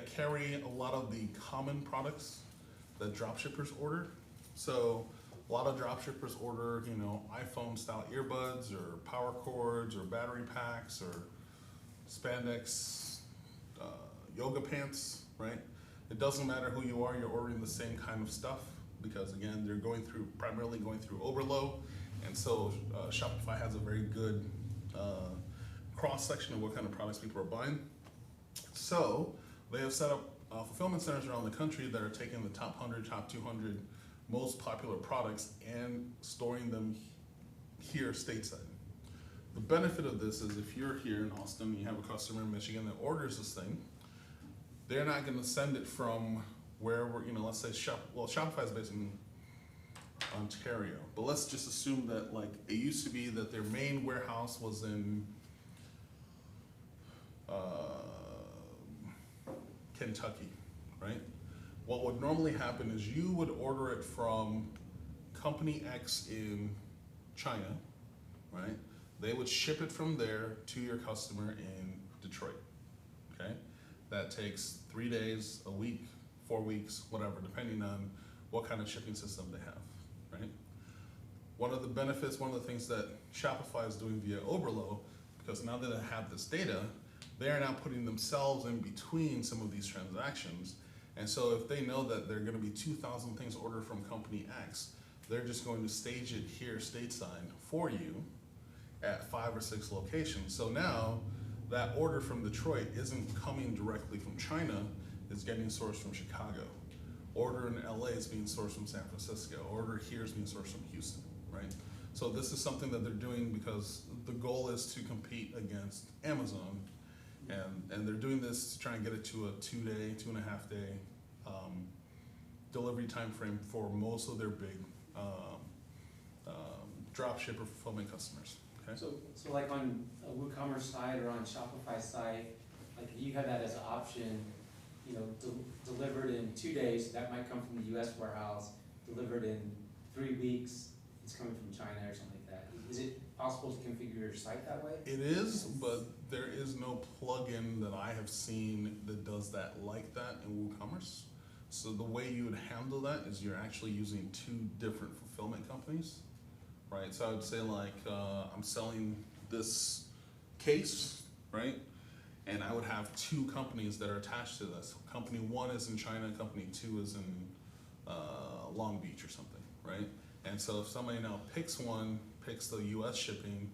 carry a lot of the common products that dropshippers order. So a lot of dropshippers order, you know, iPhone style earbuds or power cords or battery packs or spandex yoga pants, right? It doesn't matter who you are, you're ordering the same kind of stuff because again, they're primarily going through Oberlo, and so Shopify has a very good cross section of what kind of products people are buying. So they have set up fulfillment centers around the country that are taking the top 100, top 200 most popular products and storing them here stateside. The benefit of this is if you're here in Austin and you have a customer in Michigan that orders this thing, they're not going to send it from wherever, you know, let's say Shopify is based in Ontario, but let's just assume that like it used to be that their main warehouse was in Kentucky, right? What would normally happen is you would order it from company X in China, right? They would ship it from there to your customer in Detroit, okay? That takes 3 days, a week, 4 weeks, whatever, depending on what kind of shipping system they have, right? One of the benefits, one of the things that Shopify is doing via Oberlo, because now that they have this data, they are now putting themselves in between some of these transactions. And so if they know that there are going to be 2,000 things ordered from company X, they're just going to stage it here stateside for you. at 5 or 6 locations. So now that order from Detroit isn't coming directly from China, it's getting sourced from Chicago. Order in LA is being sourced from San Francisco. Order here is being sourced from Houston, right? So this is something that they're doing because the goal is to compete against Amazon, and they're doing this to try and get it to a 2-day, 2.5-day delivery time frame for most of their big drop shipper fulfillment customers. Okay? So like on a WooCommerce site or on Shopify site, like you have that as an option, you know, delivered in 2 days, that might come from the US warehouse, delivered in 3 weeks, it's coming from China or something like that. Is it possible to configure your site that way? It is, but there is no plugin that I have seen that does that like that in WooCommerce. So the way you would handle that is you're actually using 2 different fulfillment companies, right? So I would say like, I'm selling this case, right? And I would have 2 companies that are attached to this. Company 1 is in China, company 2 is in Long Beach or something, right? And so if somebody now picks one, picks the US shipping,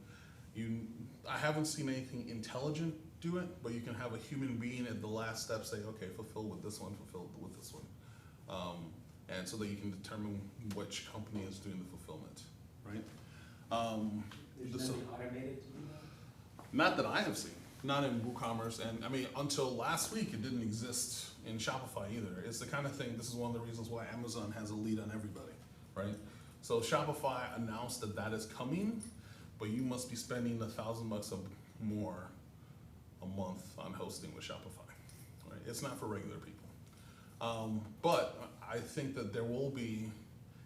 I haven't seen anything intelligent do it, but you can have a human being at the last step say, okay, fulfill with this one, fulfill with this one. And so that you can determine which company is doing the fulfillment, right? There's nothing automated to do that? Not that I have seen, not in WooCommerce, and I mean, until last week, it didn't exist in Shopify either. It's the kind of thing, this is one of the reasons why Amazon has a lead on everybody, right? So Shopify announced that that is coming, but you must be spending $1,000 more a month on hosting with Shopify, right? It's not for regular people. But I think that there will be,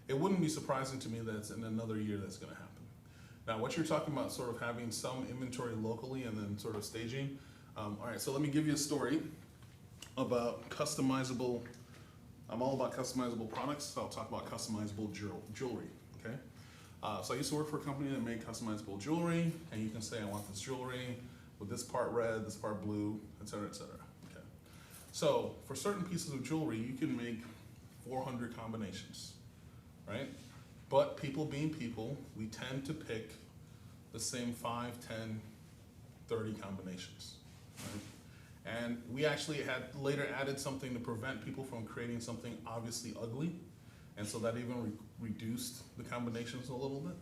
it wouldn't be surprising to me that it's in another year that's gonna happen. Now, what you're talking about, sort of having some inventory locally and then sort of staging. All right, so let me give you a story about customizable. I'm all about customizable products, so I'll talk about customizable jewelry, okay? So I used to work for a company that made customizable jewelry, and you can say, I want this jewelry with this part red, this part blue, et cetera, okay? So for certain pieces of jewelry, you can make 400 combinations, right? But people being people, we tend to pick the same 5, 10, 30 combinations, right? And we actually had later added something to prevent people from creating something obviously ugly. And so that even reduced the combinations a little bit.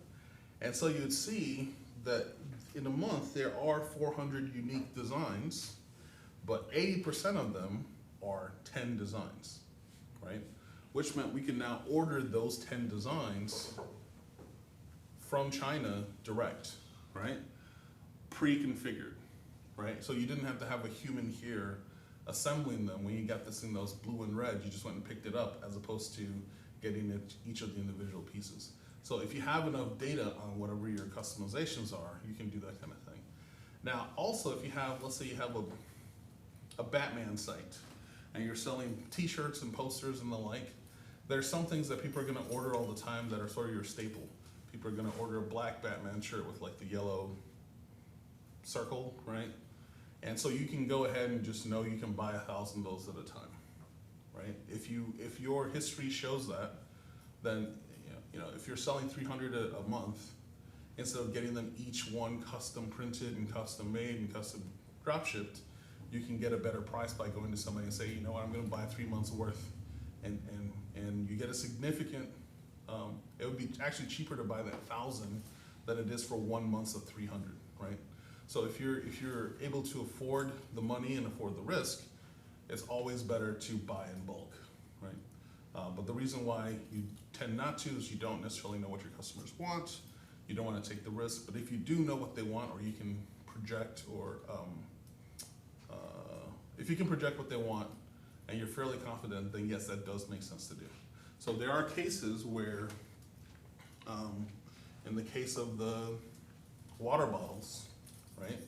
And so you'd see that in a month, there are 400 unique designs, but 80% of them are 10 designs, right? Which meant we can now order those 10 designs from China direct, right? Pre-configured, right? So you didn't have to have a human here assembling them. When you got this in those blue and red, you just went and picked it up as opposed to getting it, each of the individual pieces. So if you have enough data on whatever your customizations are, you can do that kind of thing. Now, also if you have, let's say you have a Batman site and you're selling t-shirts and posters and the like, there's some things that people are gonna order all the time that are sort of your staple. People are gonna order a black Batman shirt with like the yellow circle, right? And so you can go ahead and just know you can buy 1,000 of those at a time, right? If your history shows that, then you know if you're selling 300 a month, instead of getting them each one custom printed and custom made and custom drop shipped, you can get a better price by going to somebody and say, you know what, I'm going to buy 3 months worth, and you get a significant. It would be actually cheaper to buy that 1,000 than it is for 1 month of 300, right? So if you're able to afford the money and afford the risk, it's always better to buy in bulk, right? But the reason why you tend not to is you don't necessarily know what your customers want. You don't want to take the risk, but if you do know what they want, or you can project, or if you can project what they want and you're fairly confident, then yes, that does make sense to do. So there are cases where, in the case of the water bottles, right?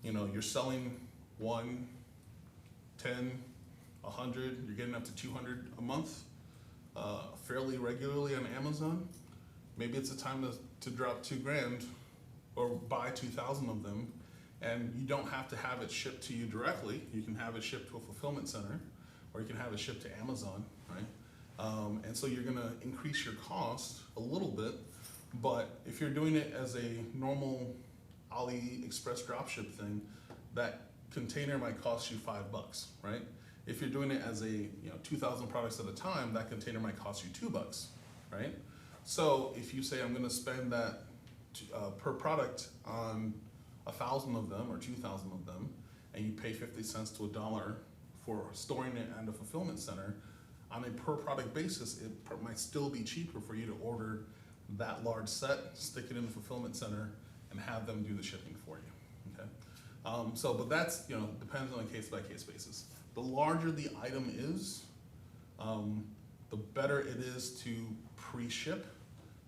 You know, you're selling 1, 10, 100, you're getting up to 200 a month, fairly regularly on Amazon. Maybe it's a time to drop $2,000 or buy 2,000 of them, and you don't have to have it shipped to you directly. You can have it shipped to a fulfillment center, or you can have it shipped to Amazon, right? And so you're gonna increase your cost a little bit, But if you're doing it as a normal AliExpress dropship thing, that container might cost you $5, right? If you're doing it as a 2,000 products at a time, that container might cost you $2, right? So if you say I'm going to spend that per product on 1,000 of them or 2,000 of them, and you pay 50 cents to $1 for storing it at a fulfillment center, on a per product basis, it might still be cheaper for you to order that large set, stick it in the fulfillment center, and have them do the shipping for you. Okay. But that's depends on a case by case basis. The larger the item is, the better it is to pre-ship,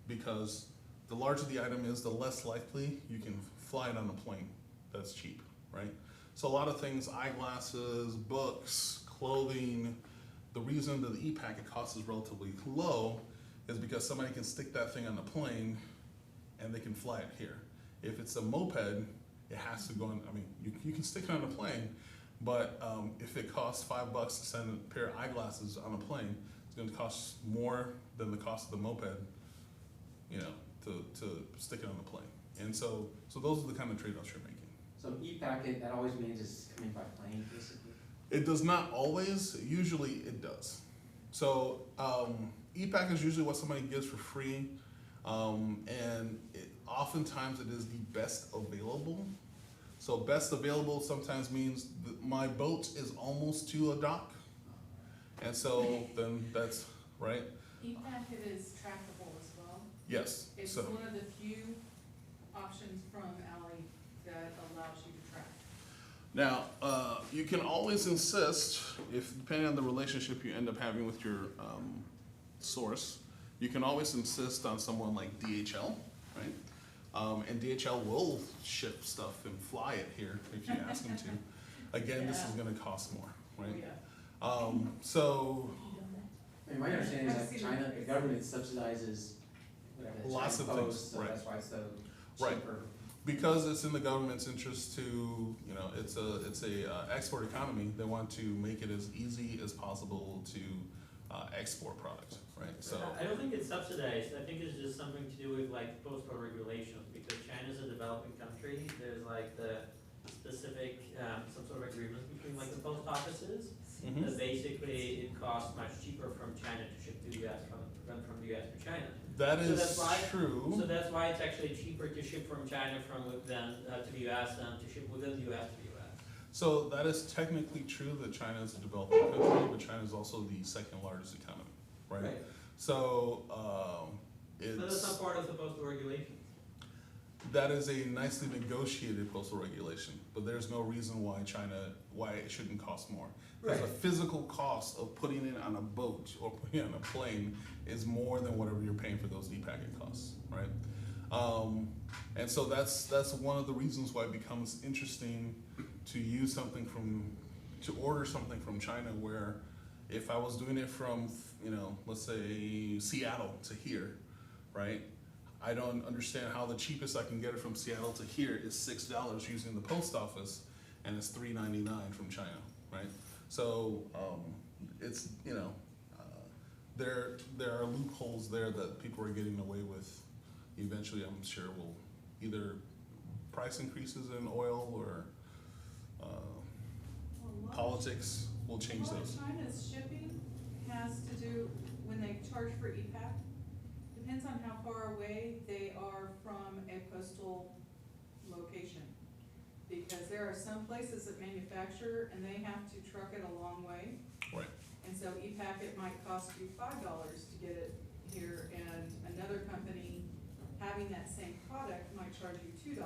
because the larger the item is, the less likely you can fly it on a plane that's cheap, right? So a lot of things, eyeglasses, books, clothing, the reason that the e-packet cost is relatively low is because somebody can stick that thing on a plane and they can fly it here. If it's a moped, it has to go on, you can stick it on a plane, but if it costs $5 to send a pair of eyeglasses on a plane, it's going to cost more than the cost of the moped, to stick it on the plane. And so those are the kind of trade-offs you're making. So e-packet, that always means it's coming by plane, basically? It does not always, usually it does. So e-packet is usually what somebody gives for free, and oftentimes it is the best available. So best available sometimes means my boat is almost to a dock, and so then that's right. E-packet is trackable as well. Yes. It's So one of the few options from Ali that allows you to track. now you can always insist, if depending on the relationship you end up having with your source, you can always insist on someone like DHL, right? And DHL will ship stuff and fly it here if you ask them to. Again, this is going to cost more, right? Oh, yeah. So My understanding is I've that seen China, it. the government subsidizes whatever the Lots China of things, posts, so right. that's why it's so Right. cheaper. because it's in the government's interest to, it's a export economy, they want to make it as easy as possible to export product, right? So I don't think it's subsidized, I think it's just something to do with like postal regulations, because China's a developing country, there's like the specific, some sort of agreements between like the post offices, mhm. that basically it costs much cheaper from China to ship to the US than from the US to China. That So is that's why- true. So that's why it's actually cheaper to ship from China to the US than to ship within the US to the US. So that is technically true that China is a developing country, but China is also the second largest economy, right? So So that's not part of the postal regulations. that is a nicely negotiated postal regulation, but there's no reason why it shouldn't cost more. Because the physical cost of putting it on a boat or putting it on a plane is more than whatever you're paying for those e-packet costs, right? And so that's one of the reasons why it becomes interesting to order something from China, where if I was doing it from, let's say Seattle to here, right? I don't understand how the cheapest I can get it from Seattle to here is $6 using the post office, and it's $3.99 from China, right? So it's there are loopholes there that people are getting away with. Eventually, I'm sure will either price increases in oil or politics will change those. A lot of China's shipping has to do, when they charge for e-pack, depends on how far away they are from a postal location. Because there are some places that manufacture and they have to truck it a long way. Right. And so e-packet might cost you $5 to get it here, and another company having that same product might charge you $2,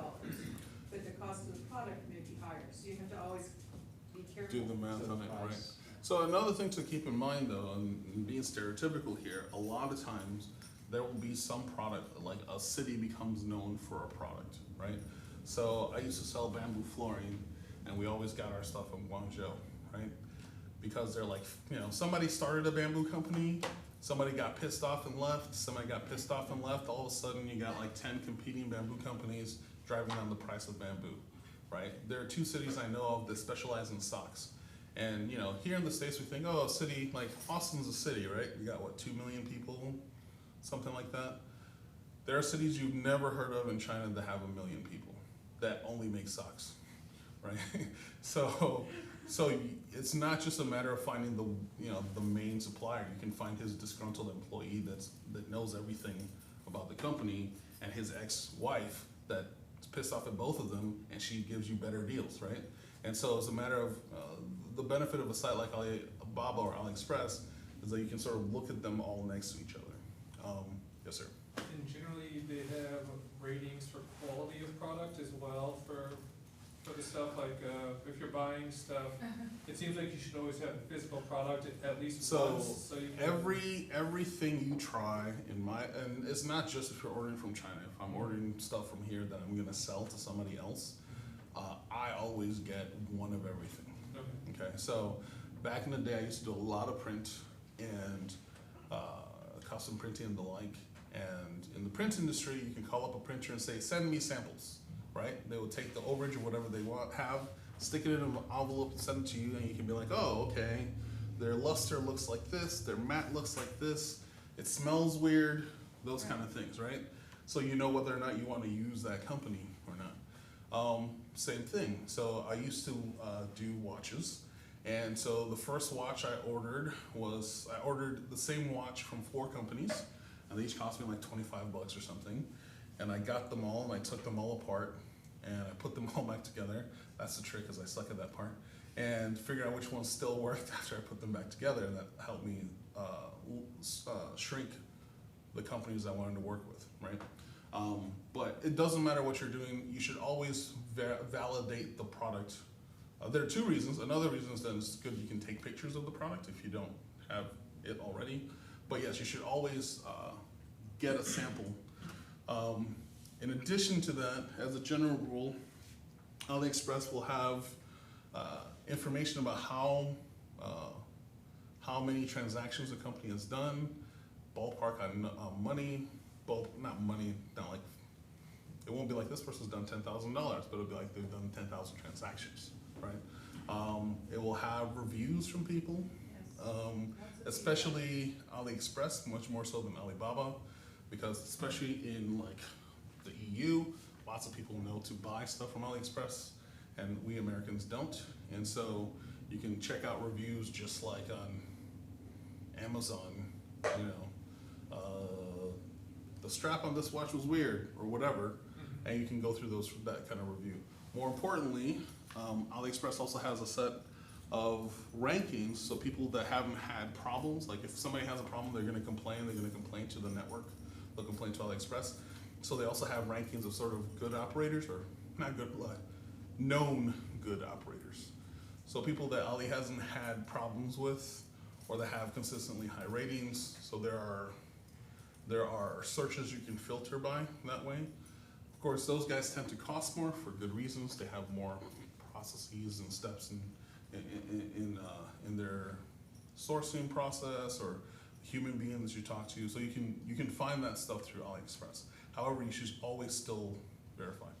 but the cost of the product may be higher, so you have to always be careful. Do the math So on it, right? price. So another thing to keep in mind though, and being stereotypical here, a lot of times there will be some product, like a city becomes known for a product, right? So I used to sell bamboo flooring, and we always got our stuff from Guangzhou, right? Because they're like, somebody started a bamboo company, somebody got pissed off and left, somebody got pissed off and left, all of a sudden you got like 10 competing bamboo companies driving down the price of bamboo, right? There are 2 cities I know of that specialize in socks. And here in the States we think, oh, a city, like Austin's a city, right? We got what, 2 million people, something like that. There are cities you've never heard of in China that have 1 million people that only make socks, right? So it's not just a matter of finding the main supplier. You can find his disgruntled employee that knows everything about the company, and his ex-wife that's pissed off at both of them, and she gives you better deals, right? And so it's a matter of the benefit of a site like Alibaba or AliExpress is that you can sort of look at them all next to each other. Yes, sir. And generally, they have ratings for quality of product as well for the stuff, like, if you're buying stuff, it seems like you should always have a physical product at least So, once, so you can. Everything you try and it's not just if you're ordering from China. If I'm ordering stuff from here that I'm gonna sell to somebody else, I always get one of everything. Okay, so back in the day, I used to do a lot of print and custom printing and the like. And in the print industry, you can call up a printer and say, send me samples, right? They will take the overage or whatever they have, stick it in an envelope, and send it to you, and you can be like, oh, okay, their luster looks like this, their matte looks like this, it smells weird, those kind of things, right? So you know whether or not you want to use that company or not. Same thing. So I used to do watches. And so the first watch I ordered the same watch from 4 companies, and they each cost me like $25 or something. And I got them all, and I took them all apart, and I put them all back together. That's the trick, because I suck at that part. And figure out which ones still worked after I put them back together, and that helped me shrink the companies I wanted to work with, right? But it doesn't matter what you're doing, you should always validate the product. There are 2 reasons. Another reason is that it's good you can take pictures of the product if you don't have it already. But yes, you should always get a sample. In addition to that, as a general rule, AliExpress will have information about how many transactions a company has done, ballpark on money, not money, not like, it won't be like this person's done $10,000, but it'll be like they've done 10,000 transactions, right? It will have reviews from people, especially AliExpress, much more so than Alibaba, because especially in like the EU, lots of people know to buy stuff from AliExpress, and we Americans don't. And so you can check out reviews just like on Amazon, the strap on this watch was weird or whatever, and you can go through that kind of review. More importantly, AliExpress also has a set of rankings, so people that haven't had problems, like if somebody has a problem, they're gonna complain to the network, they'll complain to AliExpress. So they also have rankings of sort of good operators, or not good, known good operators. So people that Ali hasn't had problems with, or that have consistently high ratings. So there are searches you can filter by that way. Of course, those guys tend to cost more for good reasons. They have more processes and steps in their sourcing process, or human beings you talk to. So you can find that stuff through AliExpress. However, you should always still verify.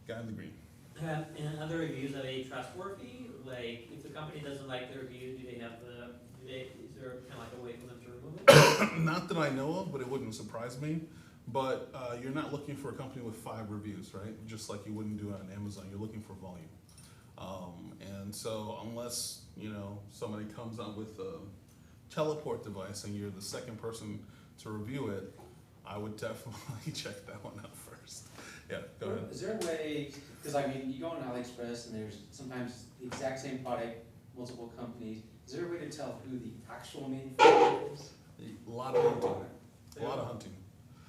Guy in the green. And other reviews, are they trustworthy? Like, if the company doesn't like the review, is there kind of like a way for them to remove it? Not that I know of, but it wouldn't surprise me. But you're not looking for a company with 5 reviews, right? Just like you wouldn't do it on Amazon. You're looking for volume. And so unless, somebody comes out with a teleport device and you're the second person to review it, I would definitely check that one out first. Yeah, go ahead. Is there a way, because you go on AliExpress and there's sometimes the exact same product, multiple companies. Is there a way to tell who the actual manufacturer is? A lot of hunting. A lot of hunting.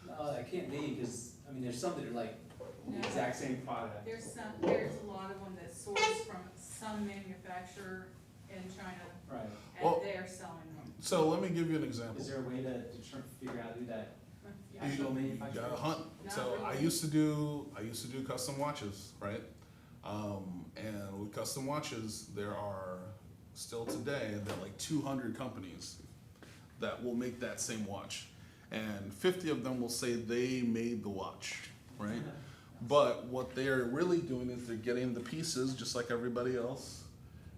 No, that can't be, because, there's some that are like the No. exact same product. There's a lot of them that source from some manufacturer in China, Right. and Well- they're selling them. So let me give you an example. Is there a way to figure out who that Yeah. actual You manufacturer gotta is? hunt. Not So I really. used to do custom watches, right? And with custom watches, there are still today, there are like 200 companies that will make that same watch. And 50 of them will say they made the watch, right? But what they're really doing is they're getting the pieces just like everybody else.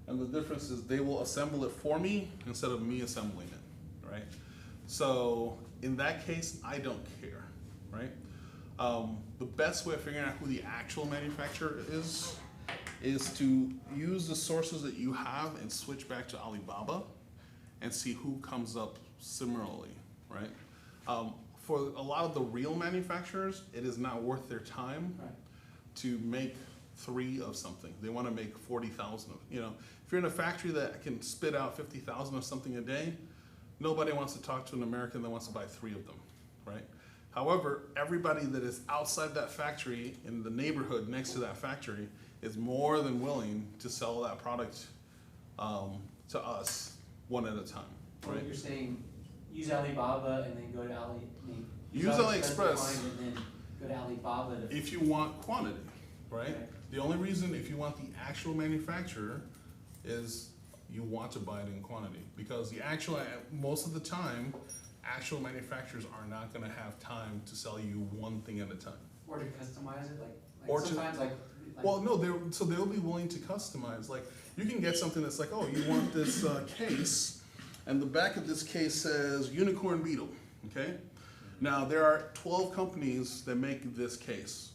And the difference is they will assemble it for me instead of me assembling it, right? So in that case, I don't care, right? The best way of figuring out who the actual manufacturer is to use the sources that you have and switch back to Alibaba and see who comes up similarly, right? For a lot of the real manufacturers, it is not worth their time Right. to make 3 of something. They want to make 40,000 of, if you're in a factory that can spit out 50,000 of something a day, nobody wants to talk to an American that wants to buy 3 of them, right? However, everybody that is outside that factory in the neighborhood next to that factory is more than willing to sell that product to us one at a time, So right? you're saying, use Alibaba and then go to Use to AliExpress. find and then go to Alibaba to. If you want quantity, right? Okay. The only reason if you want the actual manufacturer is you want to buy it in quantity, because the actual, most of the time, actual manufacturers are not gonna have time to sell you one thing at a time. Or to customize it, Or to- sometimes Well, no, they'll be willing to customize. Like, you can get something that's like, oh, you want this case, and the back of this case says Unicorn Beetle, okay? Now, there are 12 companies that make this case.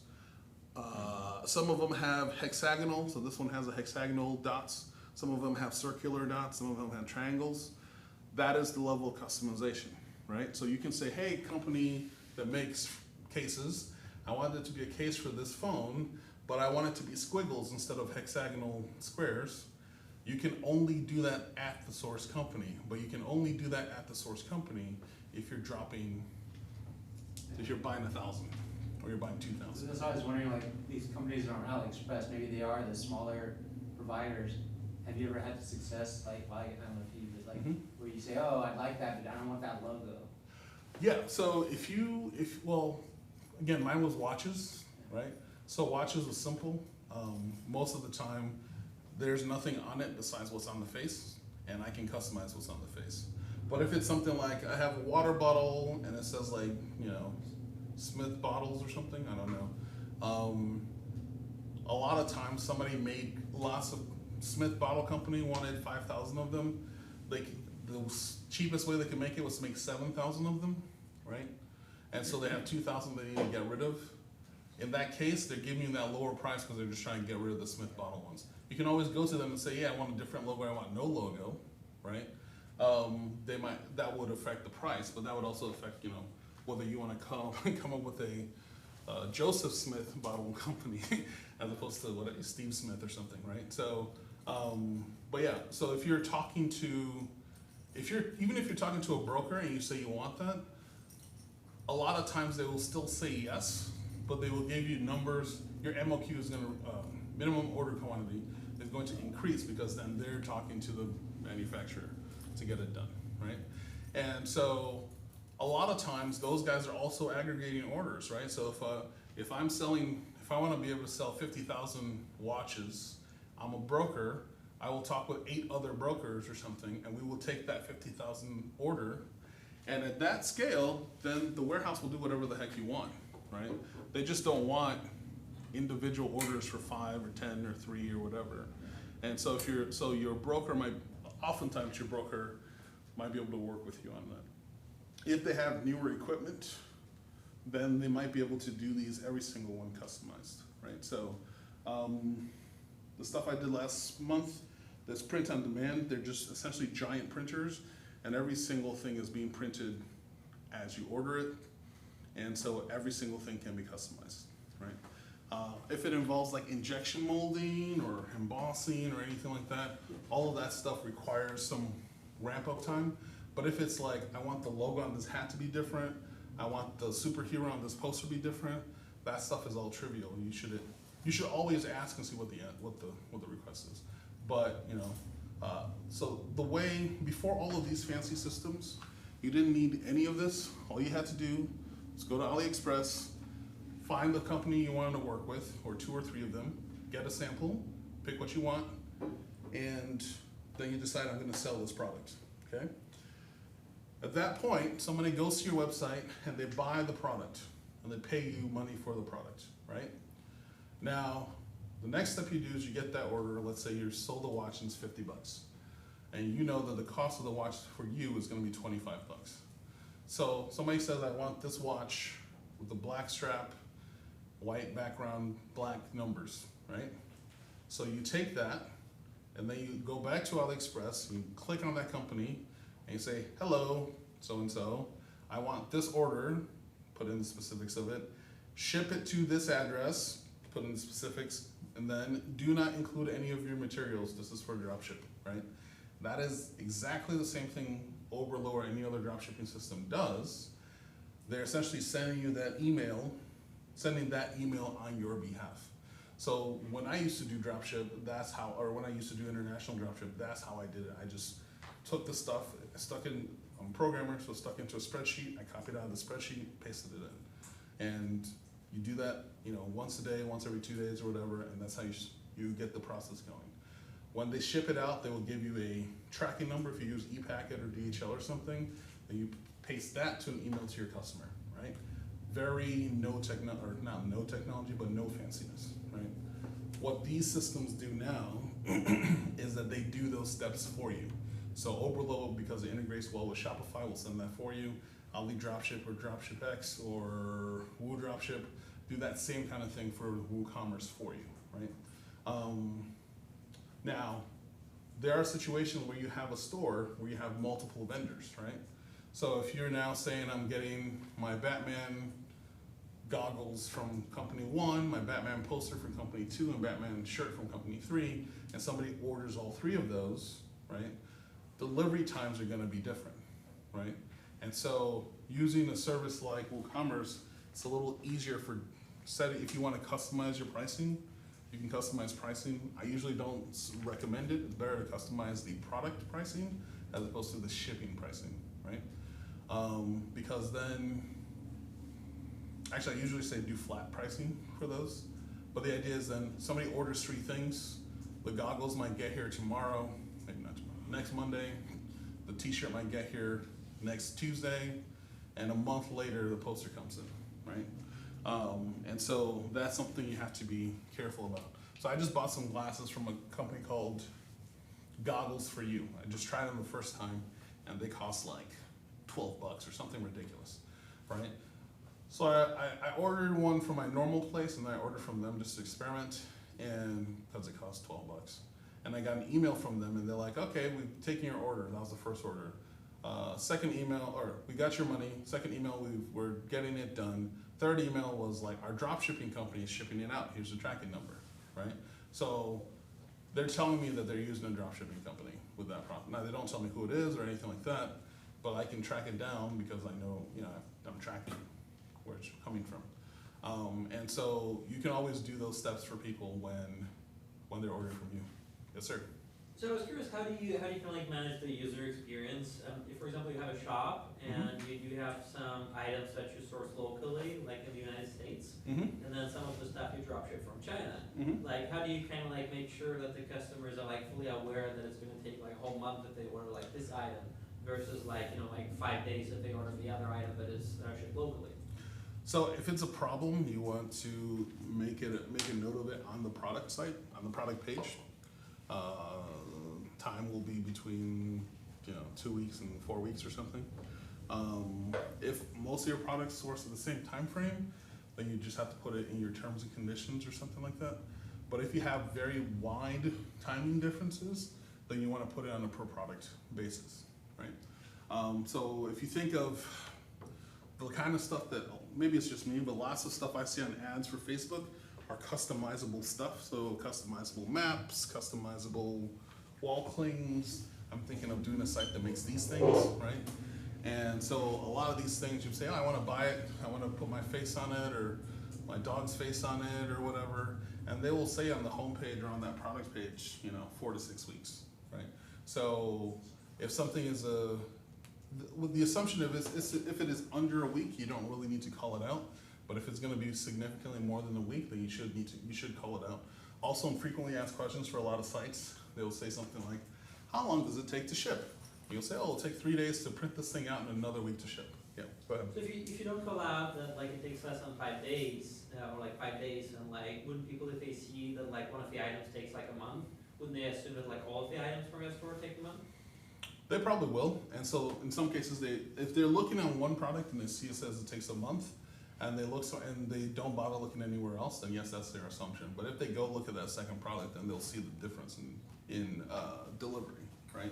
Some of them have hexagonal, so this one has a hexagonal dots. Some of them have circular dots, some of them have triangles. That is the level of customization, right? So you can say, hey, company that makes cases, I want it to be a case for this phone, but I want it to be squiggles instead of hexagonal squares. You can only do that at the source company, but you can only do that at the source company if you're buying 1,000 or you're buying 2,000. That's why I was wondering, these companies that are on AliExpress, maybe they are the smaller providers. Have you ever had success, I don't know if you, but Mhm. where you say, oh, I like that, but I don't want that logo. Yeah, so well, again, mine was watches, right? So watches was simple. Most of the time, there's nothing on it besides what's on the face, and I can customize what's on the face. But if it's something like, I have a water bottle, and it says Smith bottles or something, I don't know. A lot of times, somebody made lots of, Smith Bottle Company wanted 5,000 of them. The cheapest way they could make it was to make 7,000 of them, right? And so they have 2,000 they need to get rid of. In that case, they're giving you that lower price because they're just trying to get rid of the Smith Bottle ones. You can always go to them and say, yeah, I want a different logo, I want no logo, right? That would affect the price, but that would also affect, whether you want to come up with a Joseph Smith Bottle Company as opposed to Steve Smith or something, right? So, but yeah, so if you're talking to, even if you're talking to a broker and you say you want that, a lot of times they will still say yes, but they will give you numbers. Your MOQ is going to, minimum order quantity is going to increase because then they're talking to the manufacturer to get it done, right? And so a lot of times those guys are also aggregating orders, right? So if I want to be able to sell 50,000 watches, I'm a broker, I will talk with 8 other brokers or something, and we will take that 50,000 order, and at that scale, then the warehouse will do whatever the heck you want, right? They just don't want individual orders for 5 or 10 or 3 or whatever. And so your broker oftentimes your broker might be able to work with you on that. If they have newer equipment, then they might be able to do these every single one customized, right? So the stuff I did last month, that's print on demand, they're just essentially giant printers, and every single thing is being printed as you order it, and so every single thing can be customized, right? If it involves like injection molding or embossing or anything like that, all of that stuff requires some ramp up time. But if it's like, I want the logo on this hat to be different, I want the superhero on this poster to be different, that stuff is all trivial. You should always ask and see what the request is. But so the way, before all of these fancy systems, you didn't need any of this. All you had to do was go to AliExpress, find the company you wanted to work with, or 2 or 3 of them, get a sample, pick what you want, and then you decide, I'm gonna sell this product, okay? At that point, somebody goes to your website and they buy the product, and they pay you money for the product, right? Now, the next step you do is you get that order. Let's say you sold a watch and it's $50, and you know that the cost of the watch for you is gonna be $25. So somebody says, I want this watch with the black strap white background, black numbers, right? So you take that, and then you go back to AliExpress, you click on that company, and you say, hello, so-and-so, I want this order, put in the specifics of it, ship it to this address, put in the specifics, and then do not include any of your materials. This is for dropshipping, right? That is exactly the same thing Oberlo or any other dropshipping system does. They're essentially sending you that email, sending that email on your behalf. So when I used to do dropship, that's how, or when I used to do international dropship, that's how I did it. I just took the stuff, stuck in, I'm a programmer, so stuck into a spreadsheet, I copied out of the spreadsheet, pasted it in. And you do that, once a day, once every 2 days or whatever, and that's how you get the process going. When they ship it out, they will give you a tracking number if you use ePacket or DHL or something, then you paste that to an email to your customer, right? Very not no technology, but no fanciness, right? What these systems do now is that they do those steps for you. So Oberlo, because it integrates well with Shopify, will send that for you. Ali Dropship or DropshipX or Woo Dropship do that same kind of thing for WooCommerce for you, right? Now, there are situations where you have a store where you have multiple vendors, right? So if you're now saying I'm getting my Batman goggles from company 1, my Batman poster from company 2, and Batman shirt from company 3, and somebody orders all 3 of those, right? Delivery times are gonna be different, right? And so using a service like WooCommerce, it's a little easier for setting, if you wanna customize your pricing, you can customize pricing. I usually don't recommend it. It's better to customize the product pricing as opposed to the shipping pricing, right? Because then, actually I usually say do flat pricing for those. But the idea is then somebody orders 3 things. The goggles might get here tomorrow, maybe not tomorrow, next Monday. The t-shirt might get here next Tuesday. And a month later, the poster comes in, right? And so that's something you have to be careful about. So I just bought some glasses from a company called Goggles for You. I just tried them the first time and they cost like $12 or something ridiculous, right? So I ordered one from my normal place and I ordered from them just to experiment, and because it cost $12. And I got an email from them and they're like, okay, we've taken your order. That was the first order. Second email, or we got your money. Second email, we're getting it done. Third email was like, our drop shipping company is shipping it out. Here's the tracking number, right? So they're telling me that they're using a drop shipping company with that product. Now they don't tell me who it is or anything like that, but I can track it down because I know, I'm tracking where it's coming from. And so you can always do those steps for people when they're ordering from you. Yes, sir. So I was curious, how do you kind of like manage the user experience? If, for example, you have a shop and you have some items that you source locally, like in the United States, and then some of the stuff you drop ship from China. Like, how do you kind of like make sure that the customers are like fully aware that it's going to take like a whole month if they order like this item versus like 5 days if they order the other item that is shipped locally? So if it's a problem, you want to make a note of it on the product site, on the product page. Time will be between 2 weeks and 4 weeks or something. If most of your products source at the same time frame, then you just have to put it in your terms and conditions or something like that. But if you have very wide timing differences, then you want to put it on a per product basis, right? So if you think of the kind of stuff that, maybe it's just me, but lots of stuff I see on ads for Facebook are customizable stuff. So customizable maps, customizable wall clings. I'm thinking of doing a site that makes these things, right? And so a lot of these things you say, oh, I want to buy it, I want to put my face on it or my dog's face on it or whatever. And they will say on the homepage or on that product page, 4 to 6 weeks, right? So if something is with the assumption of if it is under a week, you don't really need to call it out. But if it's going to be significantly more than a week, then you should call it out. Also, in frequently asked questions for a lot of sites, they'll say something like, how long does it take to ship? You'll say, oh, it'll take 3 days to print this thing out and another week to ship. Yeah, go ahead. So if you don't call out that like it takes less than 5 days, or like 5 days, and like wouldn't people, if they see that like one of the items takes like a month, wouldn't they assume that like all of the items from your store take a month? They probably will. And so in some cases, if they're looking on one product and they see it says it takes a month, and and they don't bother looking anywhere else, then yes, that's their assumption. But if they go look at that second product, then they'll see the difference in delivery, right?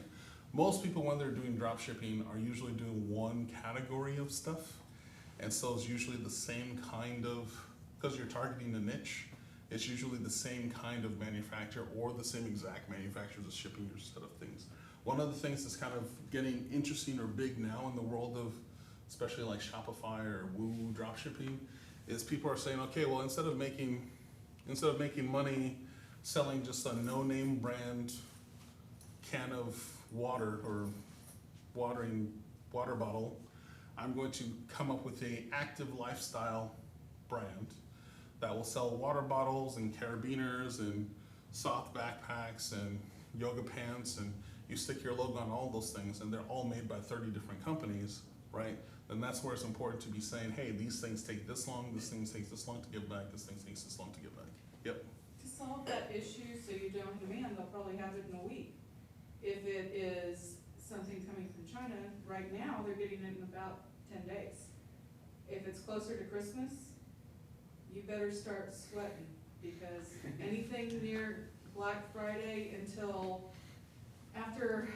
Most people, when they're doing drop shipping, are usually doing one category of stuff, and so it's usually the same kind of, because you're targeting a niche, it's usually the same kind of manufacturer or the same exact manufacturer that's shipping your set of things. One of the things that's kind of getting interesting or big now in the world of, especially like Shopify or Woo dropshipping, is people are saying, okay, well, instead of making money selling just a no-name brand can of water or water bottle, I'm going to come up with a active lifestyle brand that will sell water bottles and carabiners and soft backpacks and yoga pants, and you stick your logo on all those things, and they're all made by 30 different companies, right? Then that's where it's important to be saying, hey, these things take this long, this thing takes this long to get back, this thing takes this long to get back. Yep. To solve that issue so you don't demand, they'll probably have it in a week. If it is something coming from China, right now, they're getting it in about 10 days. If it's closer to Christmas, you better start sweating, because anything near Black Friday until after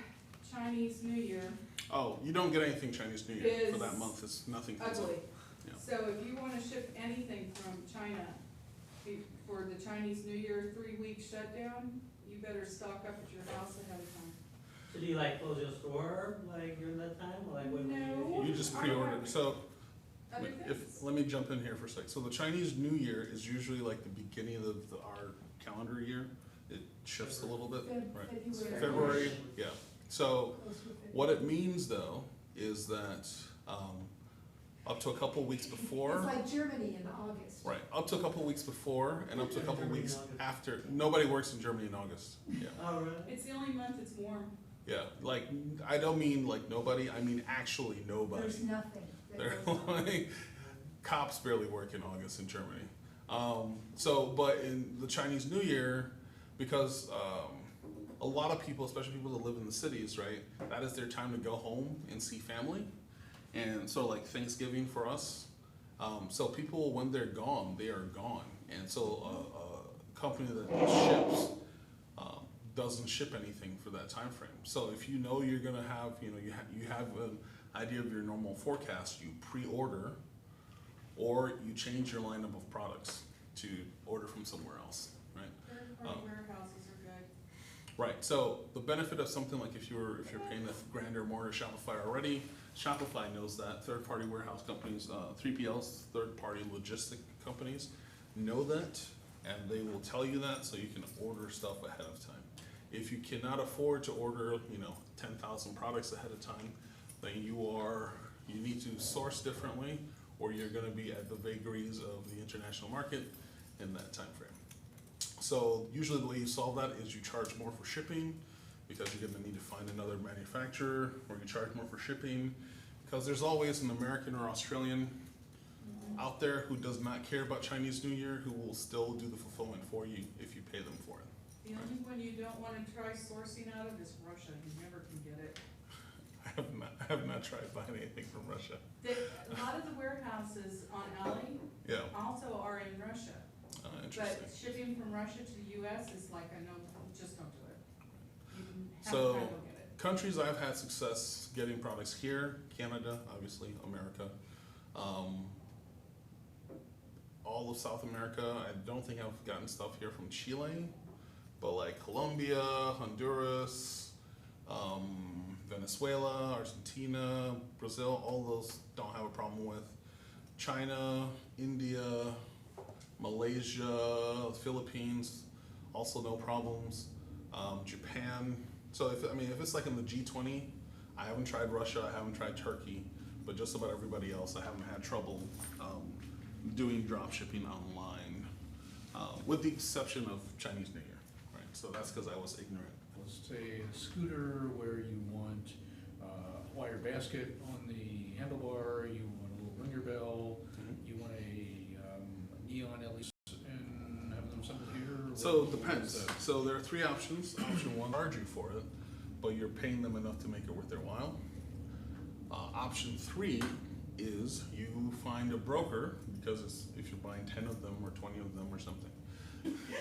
Chinese New Year Oh, you don't get anything Chinese New Year for that Is month. It's nothing. ugly. Yeah. So if you wanna ship anything from China for the Chinese New Year 3-week shutdown, you better stock up at your house ahead of time. So do you like close your store like during that time, or like what? No. You just pre-order. So Other if things. let me jump in here for a sec. So the Chinese New Year is usually like the beginning of our calendar year. It shifts a little bit, right? February, yeah. So what it means though is that up to a couple weeks before. It's like Germany in August. Right, up to a couple weeks before and up to a couple weeks after. Nobody works in Germany in August. Yeah. Oh, really? It's the only month it's warm. Yeah, like I don't mean like nobody. I mean actually nobody. There's nothing. that They're goes on. like cops barely work in August in Germany. But in the Chinese New Year, because a lot of people, especially people that live in the cities, right, that is their time to go home and see family. And so like Thanksgiving for us, so people, when they're gone, they are gone. And so a company that ships doesn't ship anything for that time frame. So if you know you're gonna have, you have an idea of your normal forecast, you pre-order, or you change your lineup of products to order from somewhere else, right? Third-party warehouses are good. Right. So the benefit of something like if you're paying the grander mortar Shopify already, Shopify knows that. Third-party warehouse companies, 3PLs, third-party logistic companies, know that, and they will tell you that, so you can order stuff ahead of time. If you cannot afford to order, 10,000 products ahead of time, then you need to source differently, or you're going to be at the vagaries of the international market in that time frame. So usually the way you solve that is you charge more for shipping, because you're going to need to find another manufacturer, or you charge more for shipping, because there's always an American or Australian out there who does not care about Chinese New Year, who will still do the fulfillment for you if you pay them for it. The only one you don't wanna try sourcing out of is Russia, you never can get it. I have not tried buying anything from Russia. A lot of the warehouses on Alley Yeah, also are in Russia. interesting. But shipping from Russia to the US is like a no, just don't do it. You have So- to go get it. Countries I've had success getting products here: Canada, obviously, America, all of South America. I don't think I've gotten stuff here from Chile, but like Colombia, Honduras, Venezuela, Argentina, Brazil, all those don't have a problem with. China, India, Malaysia, Philippines, also no problems. Japan. So if it's like in the G20, I haven't tried Russia, I haven't tried Turkey, but just about everybody else, I haven't had trouble doing drop shipping online, with the exception of Chinese New Year, right? So that's because I was ignorant. Let's say a scooter where you want a wire basket on the handlebar, you want a little ringer bell, you want a neon LED and have them assembled here? So What it depends. is that? So there are three options. Option one, charge you for it, but you're paying them enough to make it worth their while. Option three is you find a broker, because if you're buying 10 of them or 20 of them or something.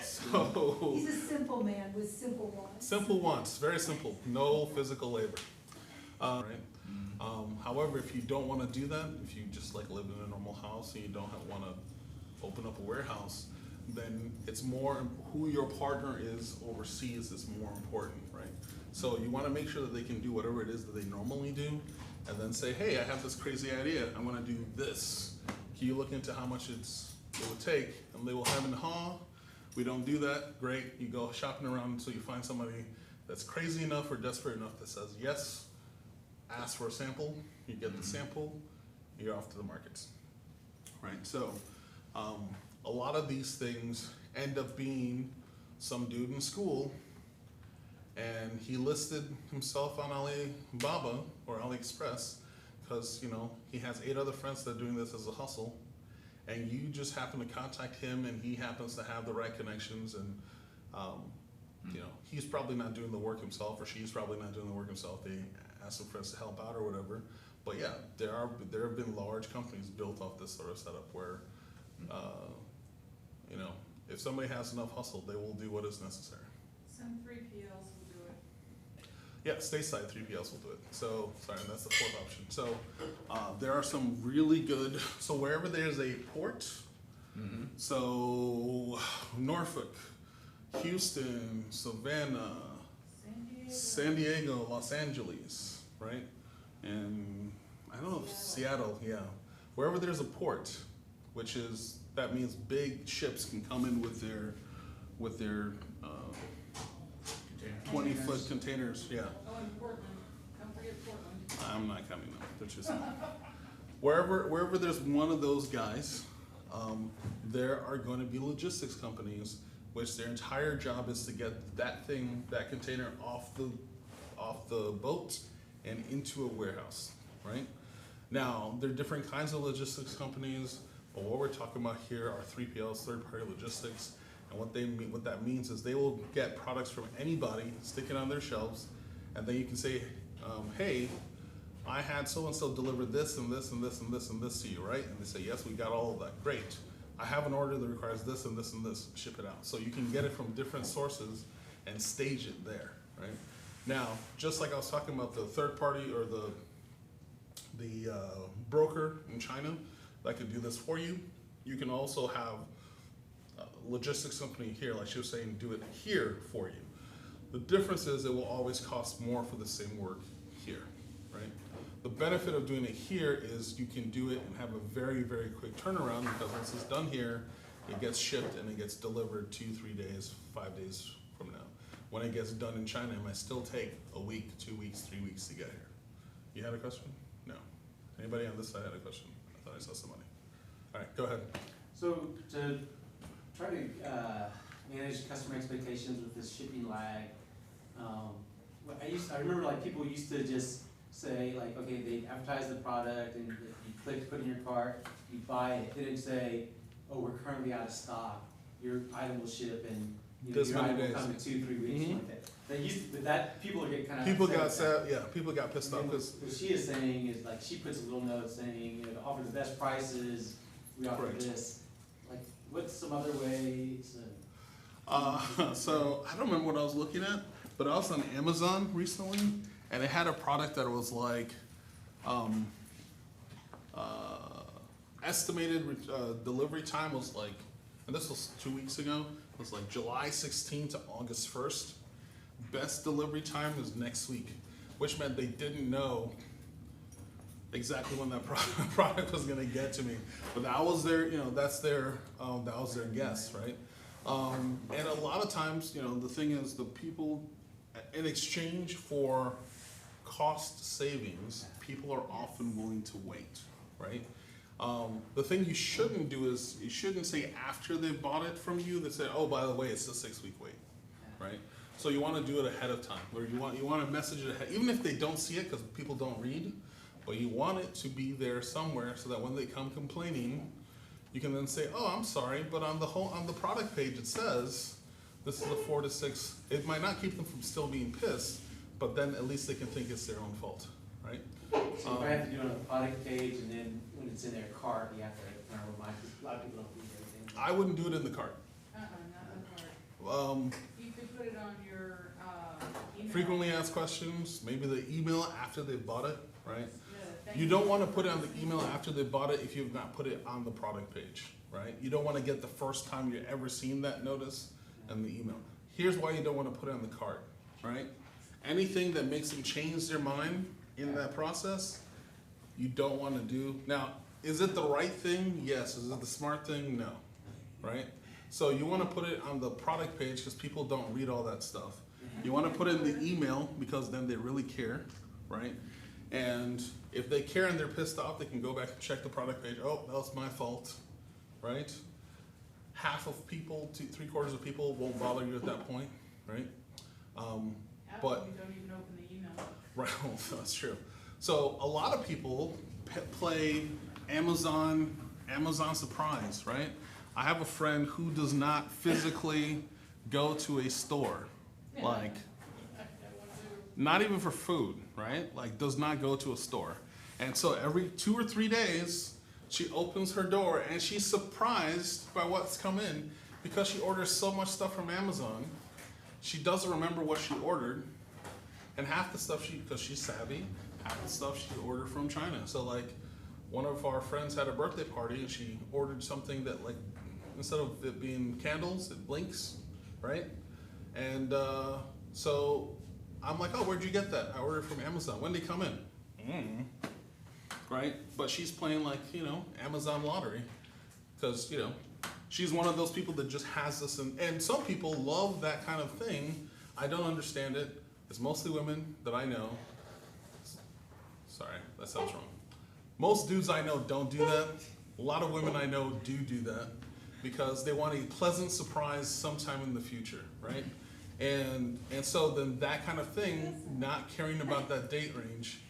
So, He's a simple man with simple wants. simple wants, very simple, no physical labor. Right? However, if you don't want to do that, if you just like live in a normal house and you don't want to open up a warehouse, then it's more who your partner is overseas is more important, right? So you want to make sure that they can do whatever it is that they normally do, and then say, hey, I have this crazy idea. I'm going to do this. Can you look into how much it would take? And they will have and we don't do that. Great. You go shopping around until you find somebody that's crazy enough or desperate enough that says yes. Ask for a sample. You get the sample. You're off to the markets, right? So a lot of these things end up being some dude in school, and he listed himself on Alibaba or AliExpress because, you know, he has 8 other friends that are doing this as a hustle, and you just happen to contact him, and he happens to have the right connections, and you know, he's probably not doing the work himself, or she's probably not doing the work himself. They ask some friends to help out or whatever. But yeah, there have been large companies built off this sort of setup where, you know, if somebody has enough hustle, they will do what is necessary. Some 3PLs will do it. Yeah, stateside 3PLs will do it. So, sorry, that's the 4th option. So, there are some really good, so wherever there's a port, so Norfolk, Houston, Savannah, San Diego, Los Angeles, right? And I don't know if Seattle, yeah. Wherever there's a port, which is, that means big ships can come in with their 20-foot containers, yeah. Oh, and Portland, don't forget Portland. I'm not coming though, they're just, wherever there's one of those guys, there are going to be logistics companies which their entire job is to get that container off the boat and into a warehouse, right? Now, there are different kinds of logistics companies, but what we're talking about here are 3PLs, third-party logistics, and what that means is they will get products from anybody, stick it on their shelves, and then you can say, hey, I had so-and-so deliver this and this and this and this and this to you, right? And they say, yes, we got all of that, great. I have an order that requires this and this and this, ship it out. So you can get it from different sources and stage it there, right? Now, just like I was talking about the third party or the broker in China that could do this for you, you can also have a logistics company here, like she was saying, do it here for you. The difference is it will always cost more for the same work here, right? The benefit of doing it here is you can do it and have a very, very quick turnaround, because once it's done here, it gets shipped and it gets delivered 2, 3 days, 5 days from now. When it gets done in China, it might still take a week, 2 weeks, 3 weeks to get here. You had a question? No. Anybody on this side had a question? I thought I saw somebody. All right, go ahead. So to try to manage customer expectations with this shipping lag, I remember like people used to just say like, okay, they advertise the product and you click to put in your cart, you buy it. They didn't say, oh, we're currently out of stock. Your item will ship in, you know, This your many item will days. come in 2, 3 weeks, like that. They used to, but that people are getting kind of People upset got with sad, yeah, people got pissed and off then because, what she is saying is like, she puts a little note saying, you know, to offer the best prices, we offer Correct. this. Like, what's some other ways? so I don't remember what I was looking at, but I was on Amazon recently, and it had a product that was like, estimated delivery time was like, and this was 2 weeks ago, it was like July 16th to August 1st. Best delivery time is next week, which meant they didn't know exactly when that product was gonna get to me. But that was their, you know, that was their guess, right? And a lot of times, you know, the thing is the people, in exchange for cost savings, people are often willing to wait, right? The thing you shouldn't do is, you shouldn't say after they've bought it from you, they say, oh, by the way, it's a 6-week wait, right? So you wanna do it ahead of time, or you wanna message it ahead, even if they don't see it, because people don't read, but you want it to be there somewhere so that when they come complaining, you can then say, oh, I'm sorry, but on the product page it says, this is a 4 to 6, it might not keep them from still being pissed, but then at least they can think it's their own fault, right? So you probably have to do it on the product page, and then when it's in their cart, you have to kind of remind, because a lot of people don't read everything. I wouldn't do it in the cart. Not a card. You could put it on your, email. Frequently asked questions, maybe the email after they bought it, right? Yeah, thank You don't want to put it on the email after they bought it if you've not put it on the product page, right? You don't want to get the first time you've ever seen that notice in the email. Here's why you don't want to put it on the cart, right? Anything that makes them change their mind in that process, you don't want to do. Now, is it the right thing? Yes. Is it the smart thing? No, right? So you want to put it on the product page because people don't read all that stuff. You want to put it in the email because then they really care, right? And if they care and they're pissed off, they can go back and check the product page. Oh, that was my fault, right? Half of people, 3/4 of people won't bother you at that point, right? Half but- of them don't even open the email. Right, well, that's true. So a lot of people play Amazon Surprise, right? I have a friend who does not physically go to a store, like not even for food, right? Like does not go to a store. And so every 2 or 3 days, she opens her door and she's surprised by what's come in because she orders so much stuff from Amazon. She doesn't remember what she ordered. And half the stuff because she's savvy, half the stuff she ordered from China. So like one of our friends had a birthday party and she ordered something that like, instead of it being candles, it blinks, right? And so I'm like, oh, where'd you get that? I ordered from Amazon. When did they come in? Right? But she's playing like, Amazon lottery. Because, she's one of those people that just has this. And some people love that kind of thing. I don't understand it. It's mostly women that I know. Sorry, that sounds wrong. Most dudes I know don't do that. A lot of women I know do that because they want a pleasant surprise sometime in the future, right? And so then that kind of thing, not caring about that date range.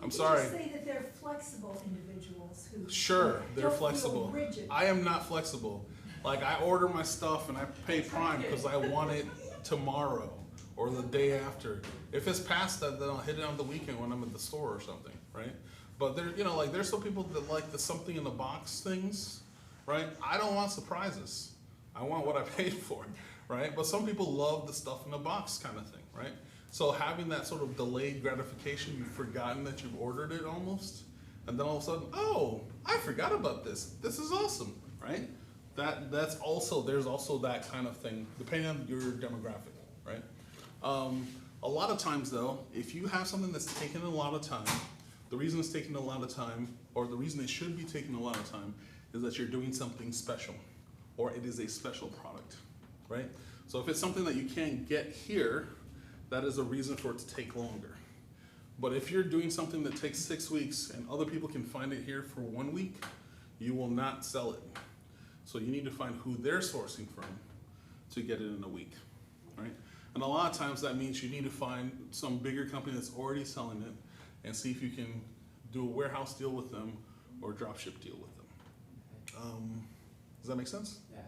I'm sorry. You just say that they're flexible individuals who Sure, they're don't feel flexible. rigid. I am not flexible. Like I order my stuff and I pay Prime because I want it tomorrow or the day after. If it's past that, then I'll hit it on the weekend when I'm at the store or something, right? But there, there's some people that like the something in the box things, right? I don't want surprises. I want what I paid for, right? But some people love the stuff in the box kind of thing, right? So having that sort of delayed gratification, you've forgotten that you've ordered it almost, and then all of a sudden, oh, I forgot about this. This is awesome, right? There's also that kind of thing, depending on your demographic, right? A lot of times though, if you have something that's taken a lot of time, the reason it's taking a lot of time, or the reason it should be taking a lot of time, is that you're doing something special, or it is a special product, right? So if it's something that you can't get here, that is a reason for it to take longer. But if you're doing something that takes 6 weeks and other people can find it here for 1 week, you will not sell it. So you need to find who they're sourcing from to get it in a week, right? And a lot of times that means you need to find some bigger company that's already selling it and see if you can do a warehouse deal with them or a drop ship deal with them. Does that make sense? Yeah.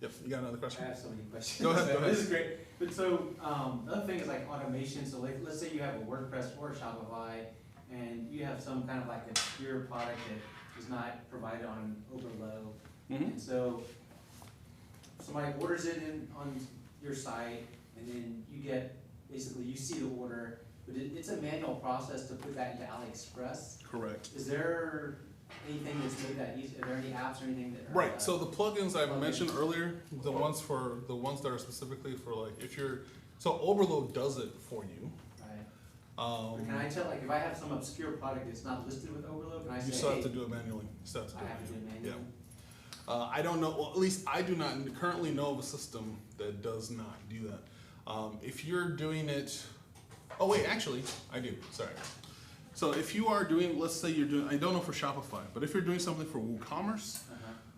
Yep, you got another question? I have so many questions. Go ahead, go ahead. This is great. But so, the other thing is like automation. So like, let's say you have a WordPress or a Shopify and you have some kind of like obscure product that is not provided on Overlow. And so somebody orders it on your site and then you get, basically you see the order, but it's a manual process to put that into AliExpress. Correct. Is there anything that's made that easy? Are there any apps or anything that are? Right, so the plugins I mentioned earlier, the ones that are specifically for like, so Overload does it for you. Right. But can I tell, like, if I have some obscure product that's not listed with Overload, can I say, You still have to hey, do it manually. You still have to do I it have to do it manually. manually? I don't know, well, at least I do not currently know of a system that does not do that. If you're doing it, oh wait, actually, I do, sorry. So if you are doing, let's say you're doing, I don't know for Shopify, but if you're doing something for WooCommerce,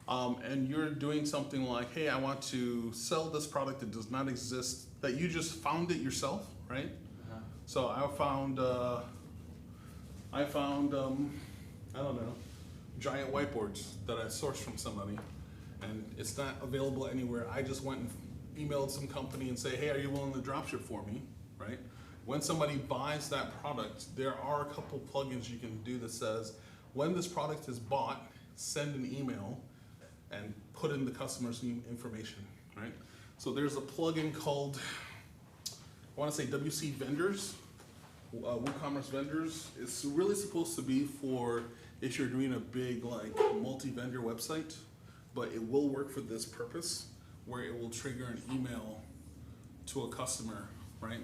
and you're doing something like, hey, I want to sell this product that does not exist, that you just found it yourself, right? So I found, I don't know, giant whiteboards that I sourced from somebody, and it's not available anywhere. I just went and emailed some company and say, hey, are you willing to dropship for me, right? when somebody buys that product, there are a couple plugins you can do that says, when this product is bought, send an email and put in the customer's information, right? So there's a plugin called, I wanna say WC Vendors, WooCommerce Vendors. It's really supposed to be for if you're doing a big like multi-vendor website, but it will work for this purpose where it will trigger an email to a customer, right?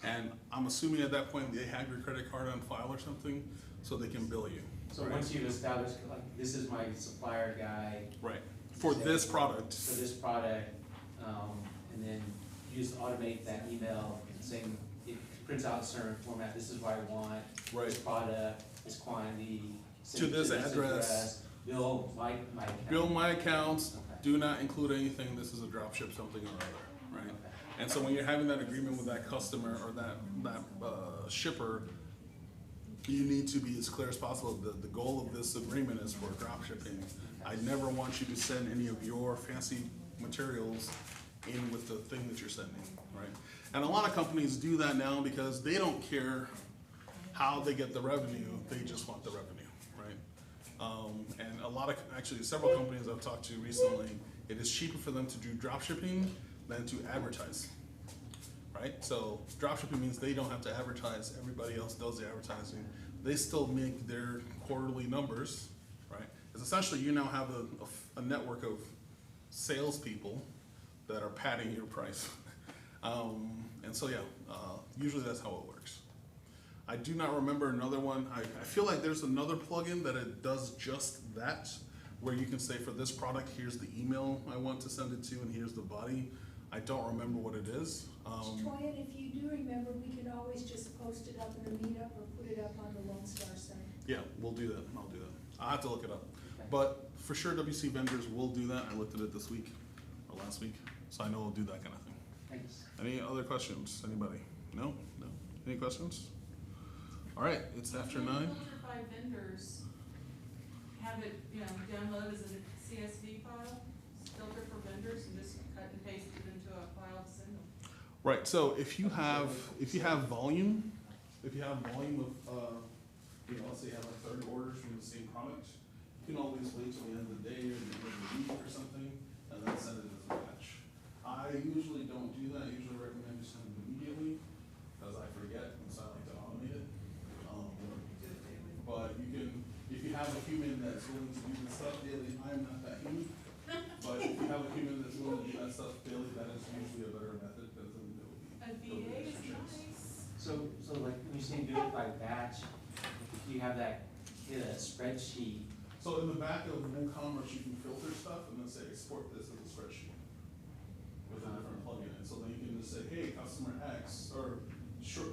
And I'm assuming at that point they have your credit card on file or something so they can bill you. So right? once you've established, like, this is my supplier guy Right, for this product. for this product, and then you just automate that email saying, it prints out a certain format, this is what I want, this Right, product, this quantity. To send it this address. Bill my account. bill my accounts, Okay. do not include anything, this is a drop ship something or other, right? Okay. And so when you're having that agreement with that customer or that shipper, you need to be as clear as possible. The goal of this agreement is for drop shipping. I never want you to send any of your fancy materials in with the thing that you're sending, right? And a lot of companies do that now because they don't care how they get the revenue, they just want the revenue, right? And a lot of, actually several companies I've talked to recently, it is cheaper for them to do drop shipping than to advertise, right? So drop shipping means they don't have to advertise, everybody else does the advertising. They still make their quarterly numbers, right? It's essentially you now have a network of salespeople that are padding your price. And so yeah, usually that's how it works. I do not remember another one. I feel like there's another plugin that it does just that, where you can say for this product, here's the email I want to send it to and here's the body. I don't remember what it is. Toyin, if you do remember, we can always just post it up in the meetup or put it up on the Lone Star site. Yeah, we'll do that. I'll do that. I'll have to look it up. Okay. But for sure, WC Vendors will do that. I looked at it this week or last week, so I know we'll do that kind of thing. Thanks. Any other questions? Anybody? No? No? Any questions? All right, it's after 9. Filter by vendors, have it, download as a CSV file, filter for vendors, and just cut and paste it into a file to send them. Right, so if you have volume, of, let's say you have like 30 orders from the same product, you can always wait till the end of the day or the end of the week or something, and then send it as a batch. I usually don't do that. I usually recommend you send it immediately, because I forget, and so I like to automate it. But you can, if you have a human that's willing to do this stuff daily, I'm not that human. But if you have a human that's willing to do that stuff daily, that is usually a better method, because then it will be. A VA is nice. So like, when you say do it by batch, if you have that, get a spreadsheet. So in the back of WooCommerce, you can filter stuff and then say export this as a spreadsheet with a different plugin. And so then you can just say, hey, customer X or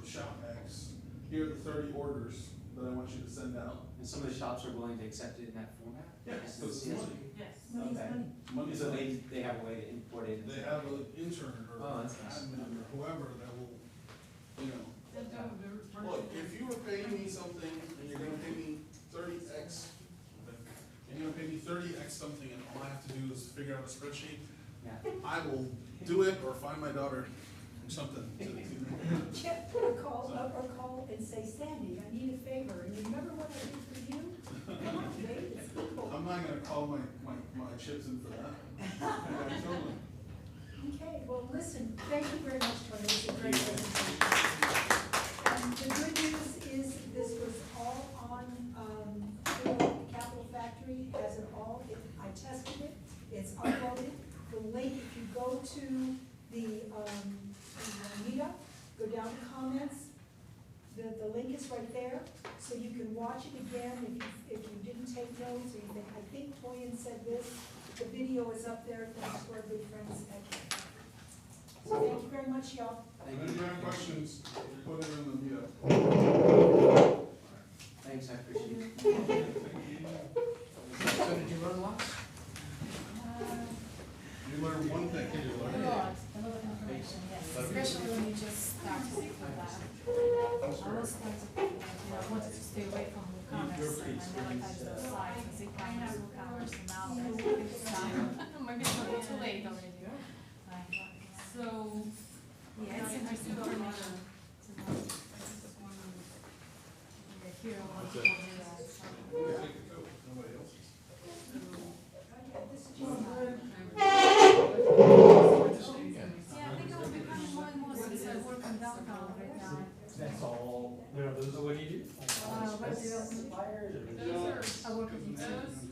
shop X, here are the 30 orders that I want you to send out. And some of the shops are willing to accept it in that format? Yes, As a because it's CSV? money. Yes. Money's Okay. money. Money. So they have a way to import it. They have an intern or Oh, that's nice. admin or whoever that will, Then do a look, if you were paying me something and you're gonna pay me 30X, and you're gonna pay me 30X something and all I have to do is figure out a spreadsheet, Yeah. I will do it or find my daughter or something to make it happen. Or call and say, Sandy, I need a favor, and you remember what I did for you? Come on, babe, it's simple. I'm not gonna call my chips in for that. Totally. Okay, well, listen, thank you very much, Tony, it was a great presentation. The good news is this was all on, Capital Factory, has it all, I tested it, it's uploaded. The link, if you go to the meetup, go down to comments, the link is right there, so you can watch it again if you didn't take notes, or you think, I think Toyin said this, the video is up there, thanks to our good friends at Capital. So thank you very much, y'all. If you have questions, put it in the meetup. Thanks, I appreciate it. So did you learn lots? You learn one thing, you learn. A lot of information, yes, especially when you just start to pick that up. I was starting to pick that, I wanted to stay away from WooCommerce, and I never touched those sites, and WooCommerce, and now it's time. Maybe it's a little too late already. So, Yeah, it's interesting do a lot information. of downtown right now. That's all, those are what do you do? Web development. Suppliers or? Those I work with you. Those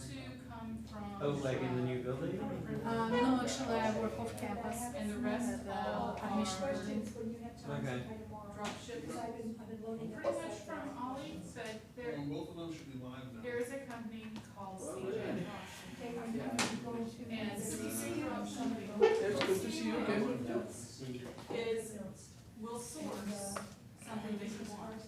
two come from. Oh, like in the new building? No, actually, I work off campus. And the rest at the all admission are building. Questions when you have time Okay. sometime tomorrow. Drop ship. Because I've been loading up. Pretty the much stuff from that- Ollie, but there, Both of them should be live now. there is a company called CJ Okay, I'm going to. And CC drop shipping It's good to see you again. is, will source something that you want.